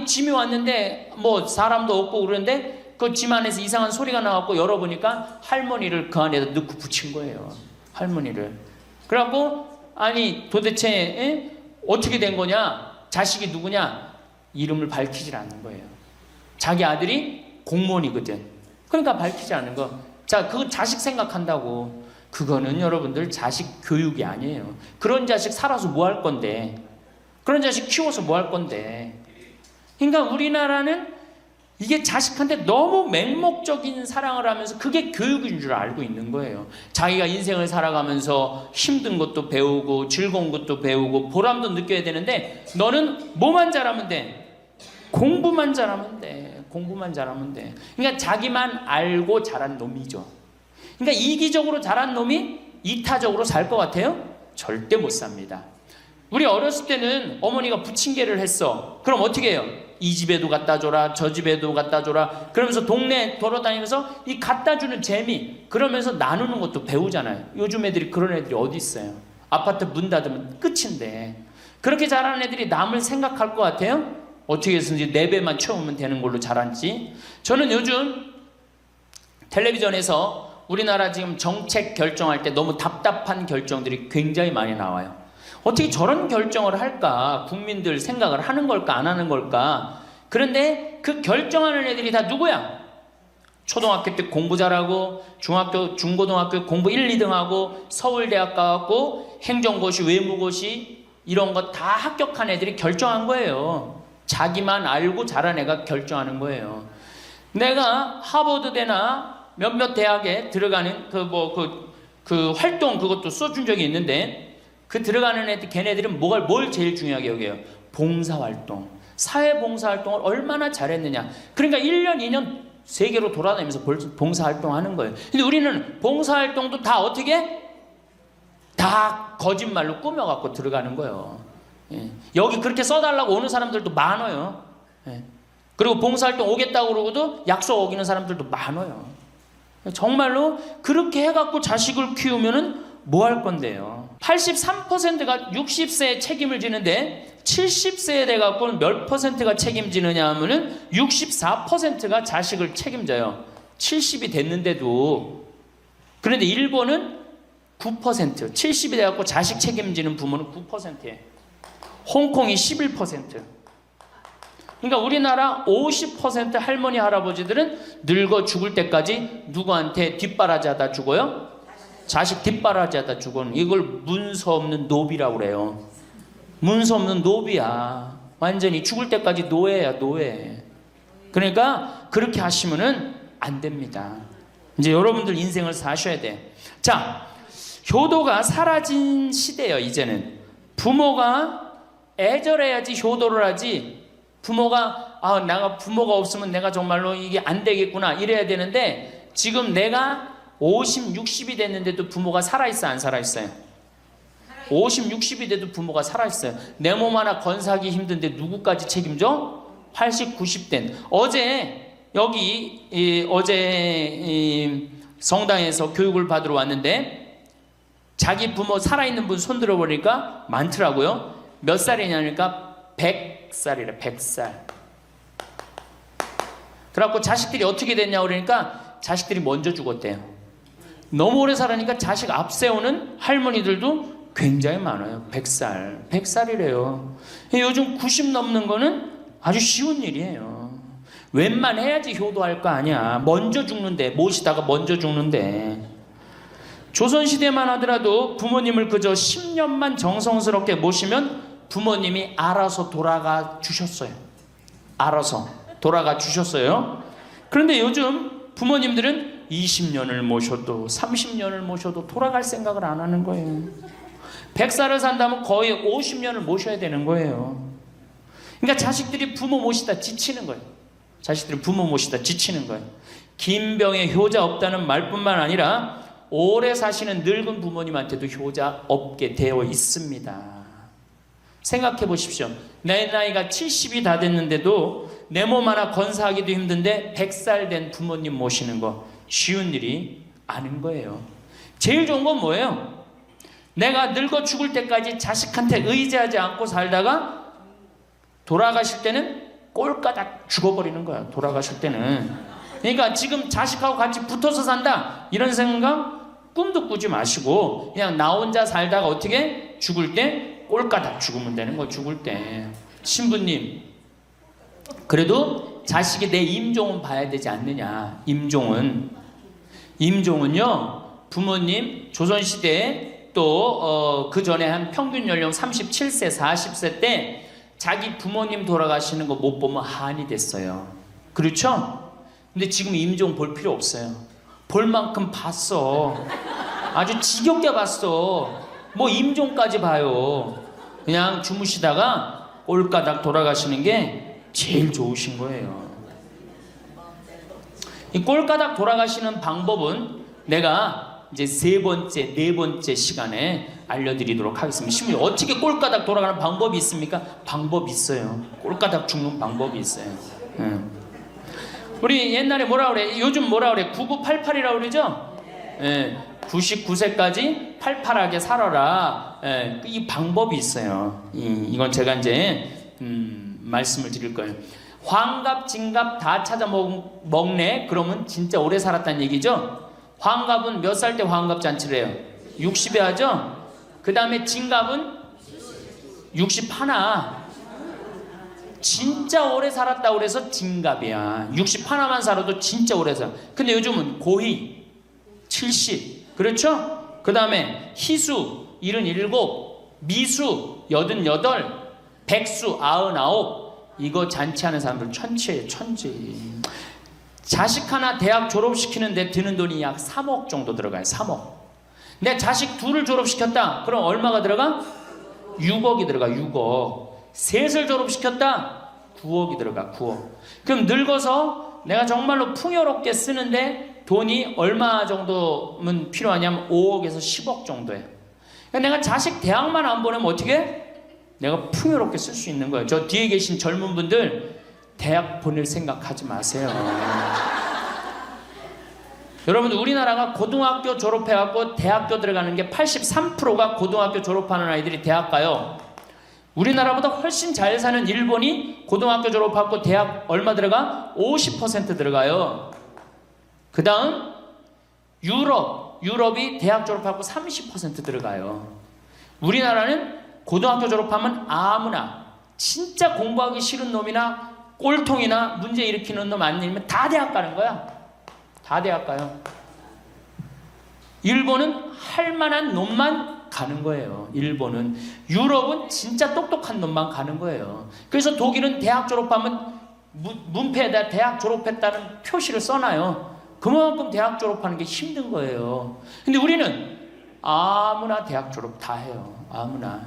짐이 왔는데 뭐 사람도 없고 그러는데 그 짐 안에서 이상한 소리가 나갖고 열어보니까 할머니를 그 안에다 넣고 붙인 거예요. 할머니를. 그래갖고 아니 도대체 어떻게 된 거냐? 자식이 누구냐? 이름을 밝히질 않는 거예요. 자기 아들이 공무원이거든. 그러니까 밝히지 않는 거. 자, 그거 자식 생각한다고. 그거는 여러분들 자식 교육이 아니에요. 그런 자식 살아서 뭐 할 건데. 그런 자식 키워서 뭐 할 건데. 그러니까 우리나라는 이게 자식한테 너무 맹목적인 사랑을 하면서 그게 교육인 줄 알고 있는 거예요. 자기가 인생을 살아가면서 힘든 것도 배우고 즐거운 것도 배우고 보람도 느껴야 되는데, 너는 뭐만 잘하면 돼? 공부만 잘하면 돼. 공부만 잘하면 돼. 그러니까 자기만 알고 자란 놈이죠. 그러니까 이기적으로 자란 놈이 이타적으로 살 것 같아요? 절대 못 삽니다. 우리 어렸을 때는 어머니가 부침개를 했어. 그럼 어떻게 해요? 이 집에도 갖다 줘라, 저 집에도 갖다 줘라. 그러면서 동네 돌아다니면서 이 갖다 주는 재미, 그러면서 나누는 것도 배우잖아요. 요즘 애들이 그런 애들이 어디 있어요? 아파트 문 닫으면 끝인데. 그렇게 자라는 애들이 남을 생각할 것 같아요? 어떻게 해서든지 4배만 채우면 되는 걸로 자랐지. 저는 요즘 텔레비전에서 우리나라 지금 정책 결정할 때 너무 답답한 결정들이 굉장히 많이 나와요. 어떻게 저런 결정을 할까? 국민들 생각을 하는 걸까? 안 하는 걸까? 그런데 그 결정하는 애들이 다 누구야? 초등학교 때 공부 잘하고 중학교, 중고등학교 공부 1, 2등 하고 서울대학 가갖고 행정고시, 외무고시 이런 거 다 합격한 애들이 결정한 거예요. 자기만 알고 자란 애가 결정하는 거예요. 내가 하버드대나 몇몇 대학에 들어가는 그 활동 그것도 써준 적이 있는데, 그 들어가는 애들, 걔네들은 뭘 제일 중요하게 여겨요? 봉사활동. 사회봉사활동을 얼마나 잘했느냐. 그러니까 1년, 2년 세계로 돌아다니면서 봉사활동 하는 거예요. 근데 우리는 봉사활동도 다 어떻게? 다 거짓말로 꾸며갖고 들어가는 거예요. 예. 여기 그렇게 써달라고 오는 사람들도 많아요. 예. 그리고 봉사활동 오겠다고 그러고도 약속 어기는 사람들도 많아요. 정말로 그렇게 해갖고 자식을 키우면은 뭐 할 건데요? 83%가 60세에 책임을 지는데 70세에 돼갖고는 몇 %가 책임지느냐 하면은 64%가 자식을 책임져요. 70이 됐는데도. 그런데 일본은 9%, 70이 돼갖고 자식 책임지는 부모는 9%예요. 홍콩이 11%. 그러니까 우리나라 50% 할머니 할아버지들은 늙어 죽을 때까지 누구한테 뒷바라지 하다 죽어요? 자식 뒷바라지 하다 죽어는. 이걸 문서 없는 노비라고 그래요. 문서 없는 노비야. 완전히 죽을 때까지 노예야, 노예. 그러니까 그렇게 하시면은 안 됩니다. 이제 여러분들 인생을 사셔야 돼. 자, 효도가 사라진 시대예요. 이제는 부모가 애절해야지 효도를 하지, 부모가 내가 부모가 없으면 내가 정말로 이게 안 되겠구나 이래야 되는데 지금 내가 50, 60이 됐는데도 부모가 살아있어 안 살아있어요? 50, 60이 돼도 부모가 살아있어요. 내 몸 하나 건사하기 힘든데 누구까지 책임져? 80, 90된 어제 여기 어제 성당에서 교육을 받으러 왔는데 자기 부모 살아있는 분 손들어 보니까 많더라고요. 몇 살이냐니까 100살이래. 100살. 그래갖고 자식들이 어떻게 됐냐 그러니까 자식들이 먼저 죽었대요. 너무 오래 살으니까 자식 앞세우는 할머니들도 굉장히 많아요. 100살. 100살이래요. 요즘 90 넘는 거는 아주 쉬운 일이에요. 웬만해야지 효도할 거 아니야. 먼저 죽는데, 모시다가 먼저 죽는데. 조선시대만 하더라도 부모님을 그저 10년만 정성스럽게 모시면 부모님이 알아서 돌아가 주셨어요. 알아서 돌아가 주셨어요. 그런데 요즘 부모님들은 20년을 모셔도 30년을 모셔도 돌아갈 생각을 안 하는 거예요. 100살을 산다면 거의 50년을 모셔야 되는 거예요. 그러니까 자식들이 부모 모시다 지치는 거예요. 자식들이 부모 모시다 지치는 거예요. 김병에 효자 없다는 말뿐만 아니라 오래 사시는 늙은 부모님한테도 효자 없게 되어 있습니다. 생각해 보십시오. 내 나이가 70이 다 됐는데도 내 몸 하나 건사하기도 힘든데 100살 된 부모님 모시는 거 쉬운 일이 아닌 거예요. 제일 좋은 건 뭐예요? 내가 늙어 죽을 때까지 자식한테 의지하지 않고 살다가 돌아가실 때는 꼴까닥 죽어버리는 거야. 돌아가실 때는. 그러니까 지금 자식하고 같이 붙어서 산다 이런 생각 꿈도 꾸지 마시고 그냥 나 혼자 살다가 어떻게 죽을 때 꼴까닥 죽으면 되는 거. 죽을 때 신부님 그래도 자식이 내 임종은 봐야 되지 않느냐. 임종은요 부모님 조선시대에 또 그 전에 한 평균 연령 37세 40세 때 자기 부모님 돌아가시는 거 못 보면 한이 됐어요. 그렇죠? 근데 지금 임종 볼 필요 없어요. 볼 만큼 봤어. 아주 지겹게 봤어. 뭐 임종까지 봐요. 그냥 주무시다가 꼴까닥 돌아가시는 게 제일 좋으신 거예요. 이 꼴까닥 돌아가시는 방법은 내가 이제 네 번째 시간에 알려드리도록 하겠습니다. 신부님 어떻게 꼴까닥 돌아가는 방법이 있습니까? 방법이 있어요. 꼴까닥 죽는 방법이 있어요. 우리 옛날에 뭐라 그래? 요즘 뭐라 그래? 9988이라고 그러죠? 99세까지 팔팔하게 살아라. 이 방법이 있어요. 이건 제가 이제 말씀을 드릴 거예요. 환갑, 진갑 다 찾아 먹네. 그러면 진짜 오래 살았다는 얘기죠. 환갑은 몇 살 때 환갑 잔치를 해요? 60에 하죠? 그 다음에 진갑은 61. 진짜 오래 살았다고 그래서 진갑이야. 61만 살아도 진짜 오래 살아. 근데 요즘은 고희 70. 그렇죠? 그 다음에 희수 77, 미수 88, 백수 99. 이거 잔치하는 사람들 천치예요. 천치. 자식 하나 대학 졸업시키는데 드는 돈이 약 3억 정도 들어가요. 3억. 내 자식 둘을 졸업시켰다. 그럼 얼마가 들어가? 6억이 들어가. 6억. 셋을 졸업시켰다. 9억이 들어가. 9억. 그럼 늙어서 내가 정말로 풍요롭게 쓰는데 돈이 얼마 정도면 필요하냐면 5억에서 10억 정도예요. 그러니까 내가 자식 대학만 안 보내면 어떻게? 내가 풍요롭게 쓸 수 있는 거예요. 저 뒤에 계신 젊은 분들 대학 보낼 생각하지 마세요. 여러분들 우리나라가 고등학교 졸업해갖고 대학교 들어가는 게 83%가 고등학교 졸업하는 아이들이 대학 가요. 우리나라보다 훨씬 잘 사는 일본이 고등학교 졸업하고 대학 얼마 들어가? 50% 들어가요. 그 다음 유럽이 대학 졸업하고 30% 들어가요. 우리나라는 고등학교 졸업하면 아무나 진짜 공부하기 싫은 놈이나 꼴통이나 문제 일으키는 놈 아니면 다 대학 가는 거야. 다 대학 가요. 일본은 할 만한 놈만 가는 거예요. 일본은. 유럽은 진짜 똑똑한 놈만 가는 거예요. 그래서 독일은 대학 졸업하면 문패에다 대학 졸업했다는 표시를 써놔요. 그만큼 대학 졸업하는 게 힘든 거예요. 근데 우리는 아무나 대학 졸업 다 해요. 아무나.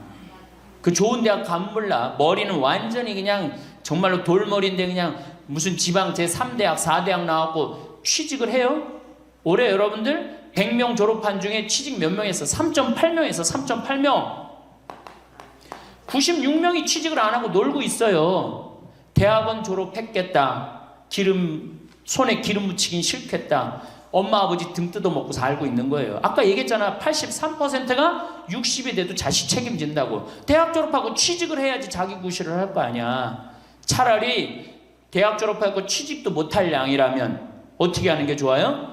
그 좋은 대학 가면 몰라. 머리는 완전히 그냥 정말로 돌머리인데 그냥 무슨 지방 제3대학, 4대학 나왔고 취직을 해요? 올해 여러분들 100명 졸업한 중에 취직 몇 명 했어? 3.8명에서 3.8명. 96명이 취직을 안 하고 놀고 있어요. 대학원 졸업했겠다. 손에 기름 묻히긴 싫겠다. 엄마 아버지 등 뜯어먹고 살고 있는 거예요. 아까 얘기했잖아. 83%가 60이 돼도 자식 책임진다고. 대학 졸업하고 취직을 해야지 자기 구실을 할 거 아니야. 차라리 대학 졸업하고 취직도 못할 양이라면 어떻게 하는 게 좋아요?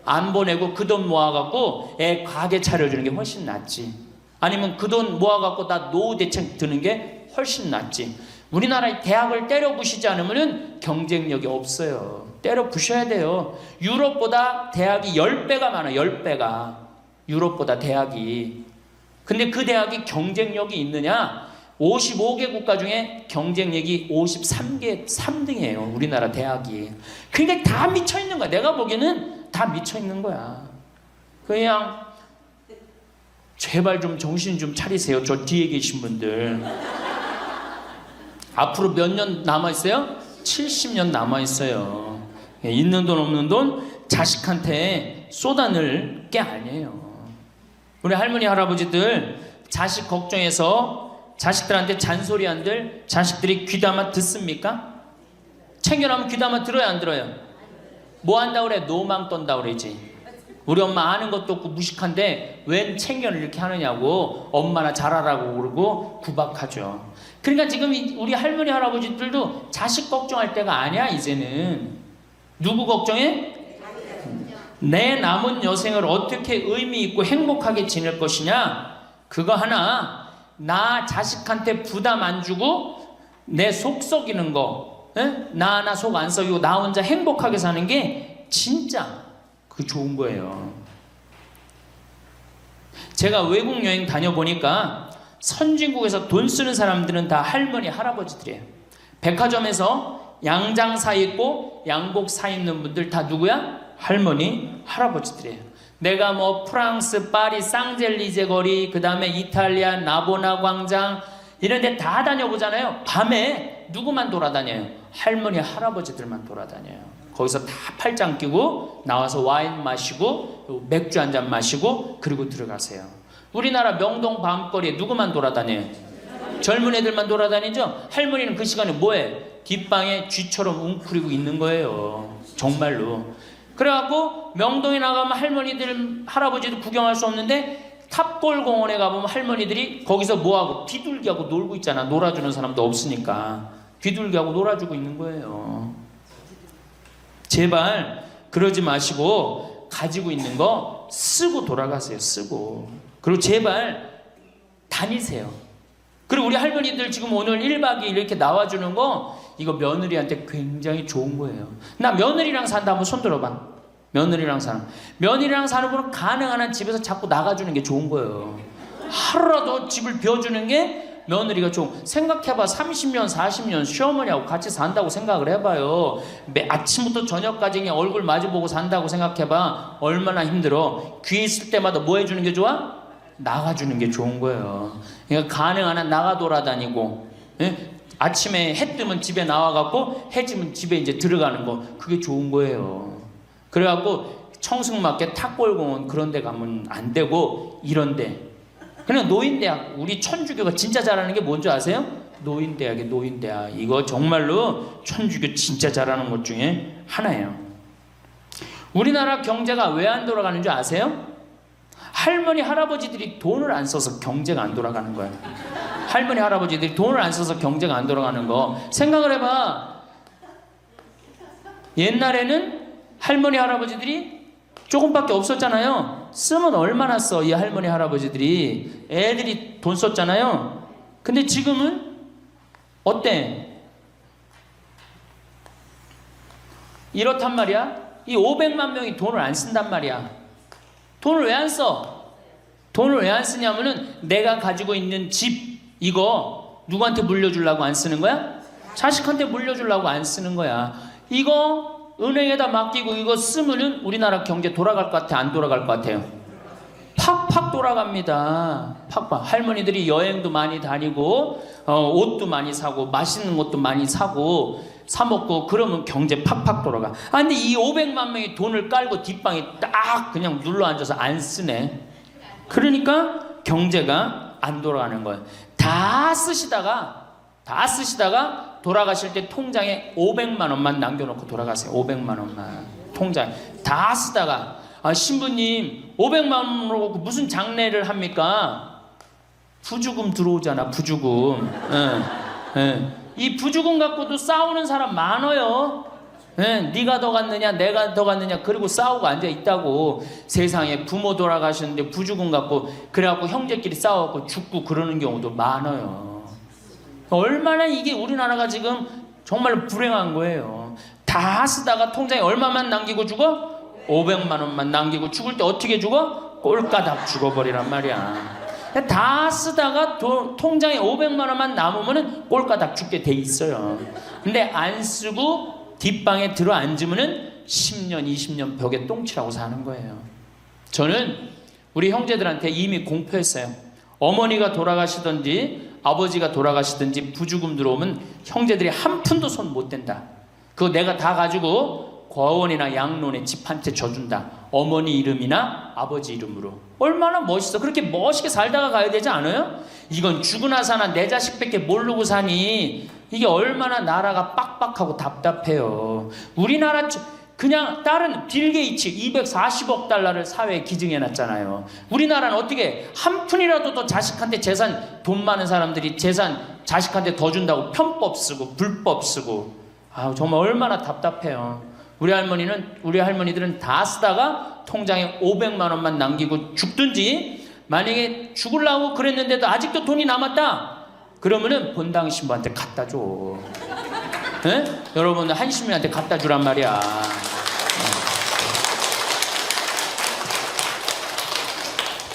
안 보내고 그 돈 모아갖고 애 가게 차려주는 게 훨씬 낫지. 아니면 그 돈 모아갖고 나 노후 대책 드는 게 훨씬 낫지. 우리나라의 대학을 때려 부시지 않으면 경쟁력이 없어요. 때려 부셔야 돼요. 유럽보다 대학이 10배가 많아요. 10배가. 유럽보다 대학이. 근데 그 대학이 경쟁력이 있느냐? 55개 국가 중에 경쟁력이 53개 3등이에요. 우리나라 대학이. 그러니까 다 미쳐있는 거야. 내가 보기에는 다 미쳐있는 거야. 그냥 제발 좀 정신 좀 차리세요. 저 뒤에 계신 분들. 앞으로 몇 년 남아있어요? 70년 남아있어요. 있는 돈 없는 돈 자식한테 쏟아낼 게 아니에요. 우리 할머니 할아버지들 자식 걱정해서 자식들한테 잔소리한들 자식들이 귀담아 듣습니까? 챙겨나면 귀담아 들어요 안 들어요? 뭐 한다 그래? 노망 떤다 그러지. 우리 엄마 아는 것도 없고 무식한데 웬 챙겨를 이렇게 하느냐고 엄마나 잘하라고 그러고 구박하죠. 그러니까 지금 우리 할머니 할아버지들도 자식 걱정할 때가 아니야. 이제는 누구 걱정해? 내 남은 여생을 어떻게 의미 있고 행복하게 지낼 것이냐. 그거 하나. 나 자식한테 부담 안 주고 내 속 썩이는 거, 나 하나 속 안 썩이고 나 혼자 행복하게 사는 게 진짜 그 좋은 거예요. 제가 외국 여행 다녀보니까 선진국에서 돈 쓰는 사람들은 다 할머니 할아버지들이에요. 백화점에서 양장 사 입고 양복 사 입는 분들 다 누구야? 할머니 할아버지들이에요. 내가 뭐 프랑스 파리 쌍젤리제 거리, 그 다음에 이탈리아 나보나 광장 이런 데 다 다녀보잖아요. 밤에 누구만 돌아다녀요? 할머니 할아버지들만 돌아다녀요. 거기서 다 팔짱 끼고 나와서 와인 마시고 맥주 한 잔 마시고 그리고 들어가세요. 우리나라 명동 밤거리에 누구만 돌아다녀요? 젊은 애들만 돌아다니죠? 할머니는 그 시간에 뭐해? 뒷방에 쥐처럼 웅크리고 있는 거예요. 정말로. 그래갖고 명동에 나가면 할머니들 할아버지들 구경할 수 없는데 탑골 공원에 가보면 할머니들이 거기서 뭐하고 비둘기하고 놀고 있잖아. 놀아주는 사람도 없으니까 비둘기하고 놀아주고 있는 거예요. 제발 그러지 마시고 가지고 있는 거 쓰고 돌아가세요. 쓰고. 그리고 제발 다니세요. 그리고 우리 할머니들 지금 오늘 1박 2일 이렇게 나와주는 거 이거 며느리한테 굉장히 좋은 거예요. 나 며느리랑 산다 한번 손 들어봐. 며느리랑 사는. 며느리랑 사는 분은 가능한 한 집에서 자꾸 나가주는 게 좋은 거예요. 하루라도 집을 비워주는 게 며느리가 좋은. 생각해봐. 30년 40년 시어머니하고 같이 산다고 생각을 해봐요. 아침부터 저녁까지 그냥 얼굴 마주보고 산다고 생각해봐. 얼마나 힘들어. 귀 있을 때마다 뭐 해주는 게 좋아? 나가주는 게 좋은 거예요. 그러니까 가능한 한 나가 돌아다니고, 예? 아침에 해 뜨면 집에 나와갖고 해 지면 집에 이제 들어가는 거, 그게 좋은 거예요. 그래갖고 청승맞게 탑골공원 그런 데 가면 안 되고 이런 데. 그냥 노인대학. 우리 천주교가 진짜 잘하는 게 뭔지 아세요? 노인대학이에요. 노인대학. 이거 정말로 천주교 진짜 잘하는 것 중에 하나예요. 우리나라 경제가 왜 안 돌아가는 줄 아세요? 할머니 할아버지들이 돈을 안 써서 경제가 안 돌아가는 거야. 할머니 할아버지들이 돈을 안 써서 경제가 안 돌아가는 거 생각을 해봐. 옛날에는 할머니 할아버지들이 조금밖에 없었잖아요. 쓰면 얼마나 써, 이 할머니 할아버지들이. 애들이 돈 썼잖아요. 근데 지금은 어때? 이렇단 말이야. 이 500만 명이 돈을 안 쓴단 말이야. 돈을 왜 안 써? 돈을 왜 안 쓰냐면은 내가 가지고 있는 집 이거 누구한테 물려주려고 안 쓰는 거야? 자식한테 물려주려고 안 쓰는 거야. 이거 은행에다 맡기고 이거 쓰면은 우리나라 경제 돌아갈 것 같아? 안 돌아갈 것 같아요? 팍팍 돌아갑니다. 팍팍. 할머니들이 여행도 많이 다니고 옷도 많이 사고 맛있는 것도 많이 사고 사 먹고 그러면 경제 팍팍 돌아가. 아 근데 이 500만 명이 돈을 깔고 뒷방에 딱 그냥 눌러 앉아서 안 쓰네. 그러니까 경제가 안 돌아가는 거예요. 다 쓰시다가 돌아가실 때 통장에 500만 원만 남겨놓고 돌아가세요. 500만 원만 통장에 다 쓰다가 신부님 500만 원으로 무슨 장례를 합니까? 부주금 들어오잖아. 부주금. 이 부주금 갖고도 싸우는 사람 많아요. 네가 더 갔느냐 내가 더 갔느냐 그리고 싸우고 앉아 있다고. 세상에 부모 돌아가셨는데 부주금 갖고 그래갖고 형제끼리 싸워갖고 죽고 그러는 경우도 많아요. 얼마나 이게 우리나라가 지금 정말 불행한 거예요. 다 쓰다가 통장에 얼마만 남기고 죽어? 500만 원만 남기고 죽을 때 어떻게 죽어? 꼴까닥 죽어버리란 말이야. 다 쓰다가 통장에 500만 원만 남으면 꼴까닥 죽게 돼 있어요. 근데 안 쓰고 뒷방에 들어 앉으면 10년 20년 벽에 똥치라고 사는 거예요. 저는 우리 형제들한테 이미 공표했어요. 어머니가 돌아가시든지 아버지가 돌아가시든지 부주금 들어오면 형제들이 한 푼도 손 못 댄다. 그거 내가 다 가지고 과원이나 양론에 집 한 채 져준다. 어머니 이름이나 아버지 이름으로. 얼마나 멋있어. 그렇게 멋있게 살다가 가야 되지 않아요? 이건 죽으나 사나 내 자식밖에 모르고 사니 이게 얼마나 나라가 빡빡하고 답답해요. 우리나라 그냥 다른 빌 게이츠 240억 달러를 사회에 기증해놨잖아요. 우리나라는 어떻게 한 푼이라도 더 자식한테 재산, 돈 많은 사람들이 재산 자식한테 더 준다고 편법 쓰고 불법 쓰고. 정말 얼마나 답답해요. 우리 할머니들은 다 쓰다가 통장에 500만 원만 남기고 죽든지, 만약에 죽으려고 그랬는데도 아직도 돈이 남았다 그러면은 본당 신부한테 갖다 줘. 여러분 한시민한테 갖다 주란 말이야.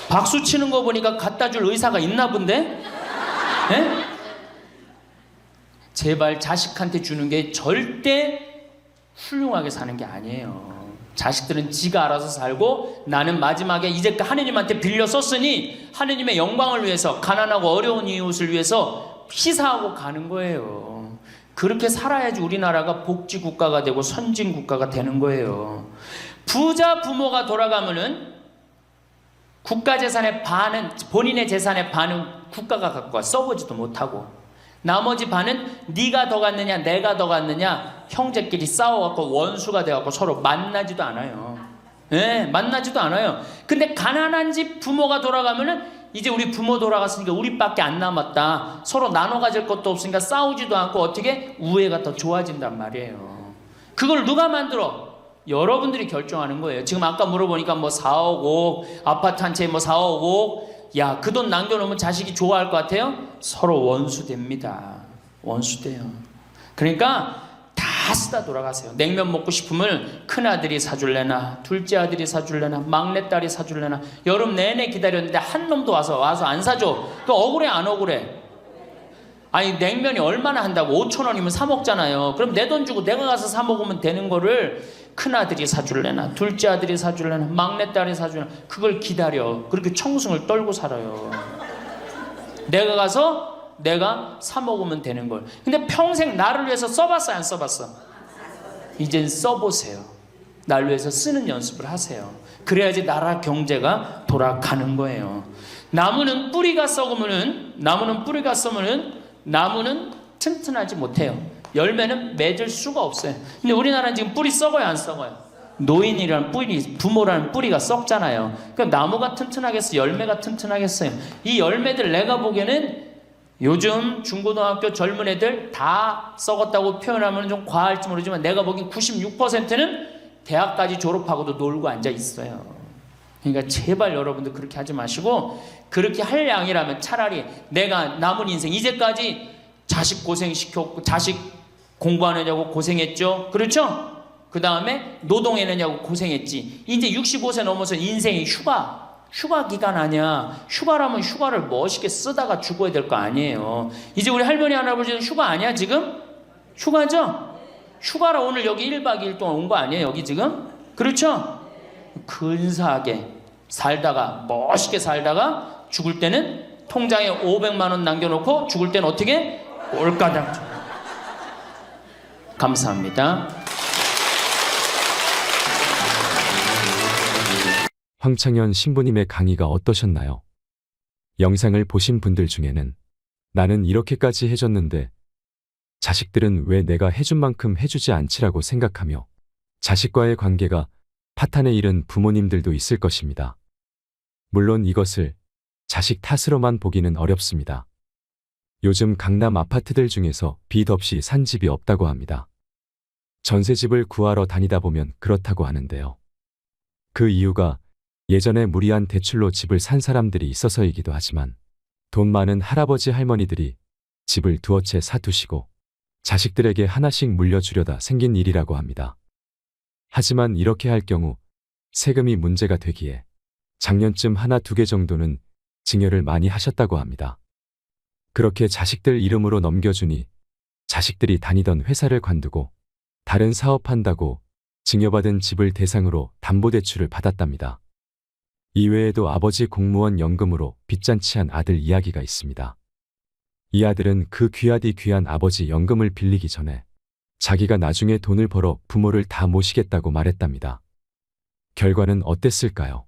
박수 치는 거 보니까 갖다 줄 의사가 있나 본데? 제발 자식한테 주는 게 절대 훌륭하게 사는 게 아니에요. 자식들은 지가 알아서 살고 나는 마지막에 이제 하느님한테 빌려 썼으니 하느님의 영광을 위해서 가난하고 어려운 이웃을 위해서 희사하고 가는 거예요. 그렇게 살아야지 우리나라가 복지국가가 되고 선진국가가 되는 거예요. 부자 부모가 돌아가면은 국가 재산의 반은, 본인의 재산의 반은 국가가 갖고 와 써보지도 못하고, 나머지 반은 네가 더 갔느냐 내가 더 갔느냐 형제끼리 싸워갖고 원수가 돼갖고 서로 만나지도 않아요. 만나지도 않아요. 근데 가난한 집 부모가 돌아가면은 이제 우리 부모 돌아갔으니까 우리밖에 안 남았다, 서로 나눠 가질 것도 없으니까 싸우지도 않고 어떻게 우애가 더 좋아진단 말이에요. 그걸 누가 만들어? 여러분들이 결정하는 거예요. 지금 아까 물어보니까 뭐 4억 5억 아파트 한 채에 뭐 4억 5억, 야, 그 돈 남겨놓으면 자식이 좋아할 것 같아요? 서로 원수됩니다. 원수돼요. 그러니까 다 쓰다 돌아가세요. 냉면 먹고 싶으면 큰아들이 사줄래나 둘째 아들이 사줄래나 막내딸이 사줄래나 여름 내내 기다렸는데 한 놈도 와서 안 사줘. 그 억울해 안 억울해? 아니 냉면이 얼마나 한다고? 5,000원이면 사 먹잖아요. 그럼 내 돈 주고 내가 가서 사 먹으면 되는 거를 큰아들이 사줄래나 둘째 아들이 사줄래나 막내딸이 사줄래나 그걸 기다려. 그렇게 청승을 떨고 살아요. 내가 가서 내가 사 먹으면 되는 걸. 근데 평생 나를 위해서 써봤어 안 써봤어? 이젠 써보세요. 나를 위해서 쓰는 연습을 하세요. 그래야지 나라 경제가 돌아가는 거예요. 나무는 뿌리가 썩으면은 나무는 튼튼하지 못해요. 열매는 맺을 수가 없어요. 근데 우리나라는 지금 뿌리 썩어요 안 썩어요? 노인이라는 뿌리, 부모라는 뿌리가 썩잖아요. 그럼 나무가 튼튼하겠어요? 열매가 튼튼하겠어요? 이 열매들 내가 보기에는 요즘 중고등학교 젊은 애들 다 썩었다고 표현하면 좀 과할지 모르지만 내가 보기엔 96%는 대학까지 졸업하고도 놀고 앉아 있어요. 그러니까 제발 여러분들 그렇게 하지 마시고, 그렇게 할 양이라면 차라리 내가 남은 인생 이제까지 자식 고생시켰고 자식 공부하느냐고 고생했죠. 그렇죠? 그 다음에 노동해내냐고 고생했지. 이제 65세 넘어서 인생이 휴가 기간 아니야. 휴가라면 휴가를 멋있게 쓰다가 죽어야 될 거 아니에요. 이제 우리 할머니 할아버지는 휴가 아니야 지금? 휴가죠? 휴가라 오늘 여기 1박 2일 동안 온 거 아니에요 여기 지금? 그렇죠? 근사하게 살다가 멋있게 살다가 죽을 때는 통장에 500만 원 남겨놓고 죽을 때는 어떻게? 올가당. 감사합니다. 황창현 신부님의 강의가 어떠셨나요? 영상을 보신 분들 중에는 나는 이렇게까지 해줬는데 자식들은 왜 내가 해준 만큼 해주지 않지라고 생각하며 자식과의 관계가 파탄에 이른 부모님들도 있을 것입니다. 물론 이것을 자식 탓으로만 보기는 어렵습니다. 요즘 강남 아파트들 중에서 빚 없이 산 집이 없다고 합니다. 전세집을 구하러 다니다 보면 그렇다고 하는데요. 그 이유가 예전에 무리한 대출로 집을 산 사람들이 있어서이기도 하지만 돈 많은 할아버지 할머니들이 집을 두어 채 사두시고 자식들에게 하나씩 물려주려다 생긴 일이라고 합니다. 하지만 이렇게 할 경우 세금이 문제가 되기에 작년쯤 하나 두 개 정도는 증여를 많이 하셨다고 합니다. 그렇게 자식들 이름으로 넘겨주니 자식들이 다니던 회사를 관두고 다른 사업한다고 증여받은 집을 대상으로 담보대출을 받았답니다. 이외에도 아버지 공무원 연금으로 빚잔치한 아들 이야기가 있습니다. 이 아들은 그 귀하디 귀한 아버지 연금을 빌리기 전에 자기가 나중에 돈을 벌어 부모를 다 모시겠다고 말했답니다. 결과는 어땠을까요?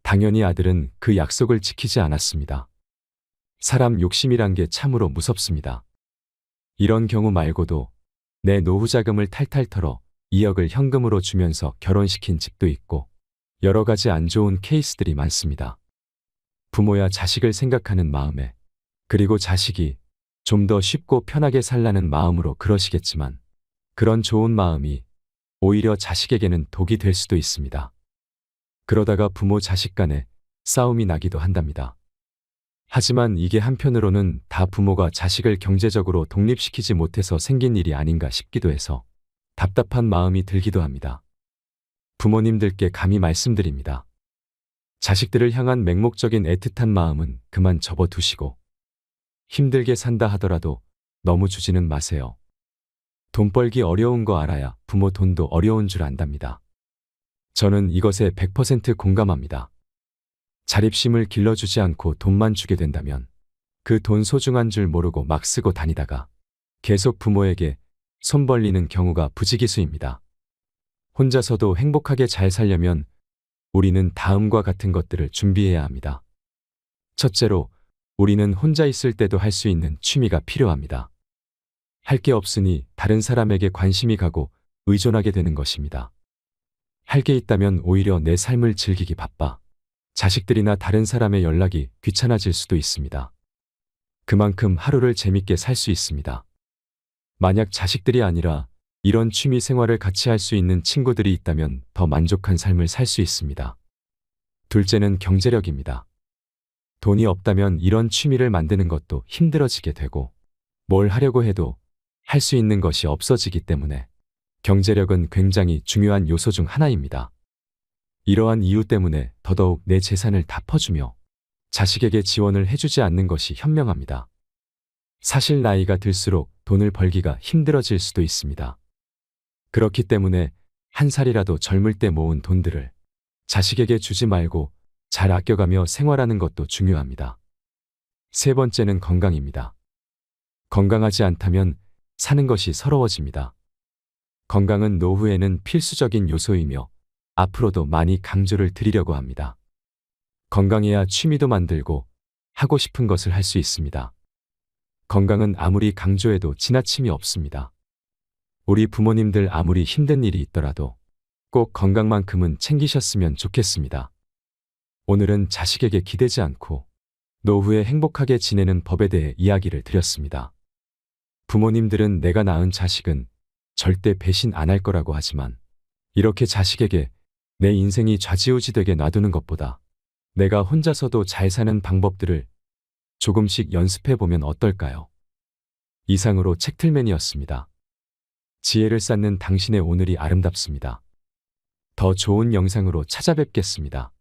당연히 아들은 그 약속을 지키지 않았습니다. 사람 욕심이란 게 참으로 무섭습니다. 이런 경우 말고도 내 노후 자금을 탈탈 털어 2억을 현금으로 주면서 결혼시킨 집도 있고 여러 가지 안 좋은 케이스들이 많습니다. 부모야 자식을 생각하는 마음에 그리고 자식이 좀 더 쉽고 편하게 살라는 마음으로 그러시겠지만 그런 좋은 마음이 오히려 자식에게는 독이 될 수도 있습니다. 그러다가 부모 자식 간에 싸움이 나기도 한답니다. 하지만 이게 한편으로는 다 부모가 자식을 경제적으로 독립시키지 못해서 생긴 일이 아닌가 싶기도 해서 답답한 마음이 들기도 합니다. 부모님들께 감히 말씀드립니다. 자식들을 향한 맹목적인 애틋한 마음은 그만 접어두시고 힘들게 산다 하더라도 너무 주지는 마세요. 돈 벌기 어려운 거 알아야 부모 돈도 어려운 줄 안답니다. 저는 이것에 100% 공감합니다. 자립심을 길러주지 않고 돈만 주게 된다면 그 돈 소중한 줄 모르고 막 쓰고 다니다가 계속 부모에게 손 벌리는 경우가 부지기수입니다. 혼자서도 행복하게 잘 살려면 우리는 다음과 같은 것들을 준비해야 합니다. 첫째로, 우리는 혼자 있을 때도 할 수 있는 취미가 필요합니다. 할 게 없으니 다른 사람에게 관심이 가고 의존하게 되는 것입니다. 할 게 있다면 오히려 내 삶을 즐기기 바빠 자식들이나 다른 사람의 연락이 귀찮아질 수도 있습니다. 그만큼 하루를 재밌게 살 수 있습니다. 만약 자식들이 아니라 이런 취미 생활을 같이 할 수 있는 친구들이 있다면 더 만족한 삶을 살 수 있습니다. 둘째는 경제력입니다. 돈이 없다면 이런 취미를 만드는 것도 힘들어지게 되고 뭘 하려고 해도 할 수 있는 것이 없어지기 때문에 경제력은 굉장히 중요한 요소 중 하나입니다. 이러한 이유 때문에 더더욱 내 재산을 다 퍼주며 자식에게 지원을 해주지 않는 것이 현명합니다. 사실 나이가 들수록 돈을 벌기가 힘들어질 수도 있습니다. 그렇기 때문에 한 살이라도 젊을 때 모은 돈들을 자식에게 주지 말고 잘 아껴가며 생활하는 것도 중요합니다. 세 번째는 건강입니다. 건강하지 않다면 사는 것이 서러워집니다. 건강은 노후에는 필수적인 요소이며 앞으로도 많이 강조를 드리려고 합니다. 건강해야 취미도 만들고 하고 싶은 것을 할 수 있습니다. 건강은 아무리 강조해도 지나침이 없습니다. 우리 부모님들 아무리 힘든 일이 있더라도 꼭 건강만큼은 챙기셨으면 좋겠습니다. 오늘은 자식에게 기대지 않고 노후에 행복하게 지내는 법에 대해 이야기를 드렸습니다. 부모님들은 내가 낳은 자식은 절대 배신 안 할 거라고 하지만 이렇게 자식에게 내 인생이 좌지우지되게 놔두는 것보다 내가 혼자서도 잘 사는 방법들을 조금씩 연습해 보면 어떨까요? 이상으로 책틀맨이었습니다. 지혜를 쌓는 당신의 오늘이 아름답습니다. 더 좋은 영상으로 찾아뵙겠습니다.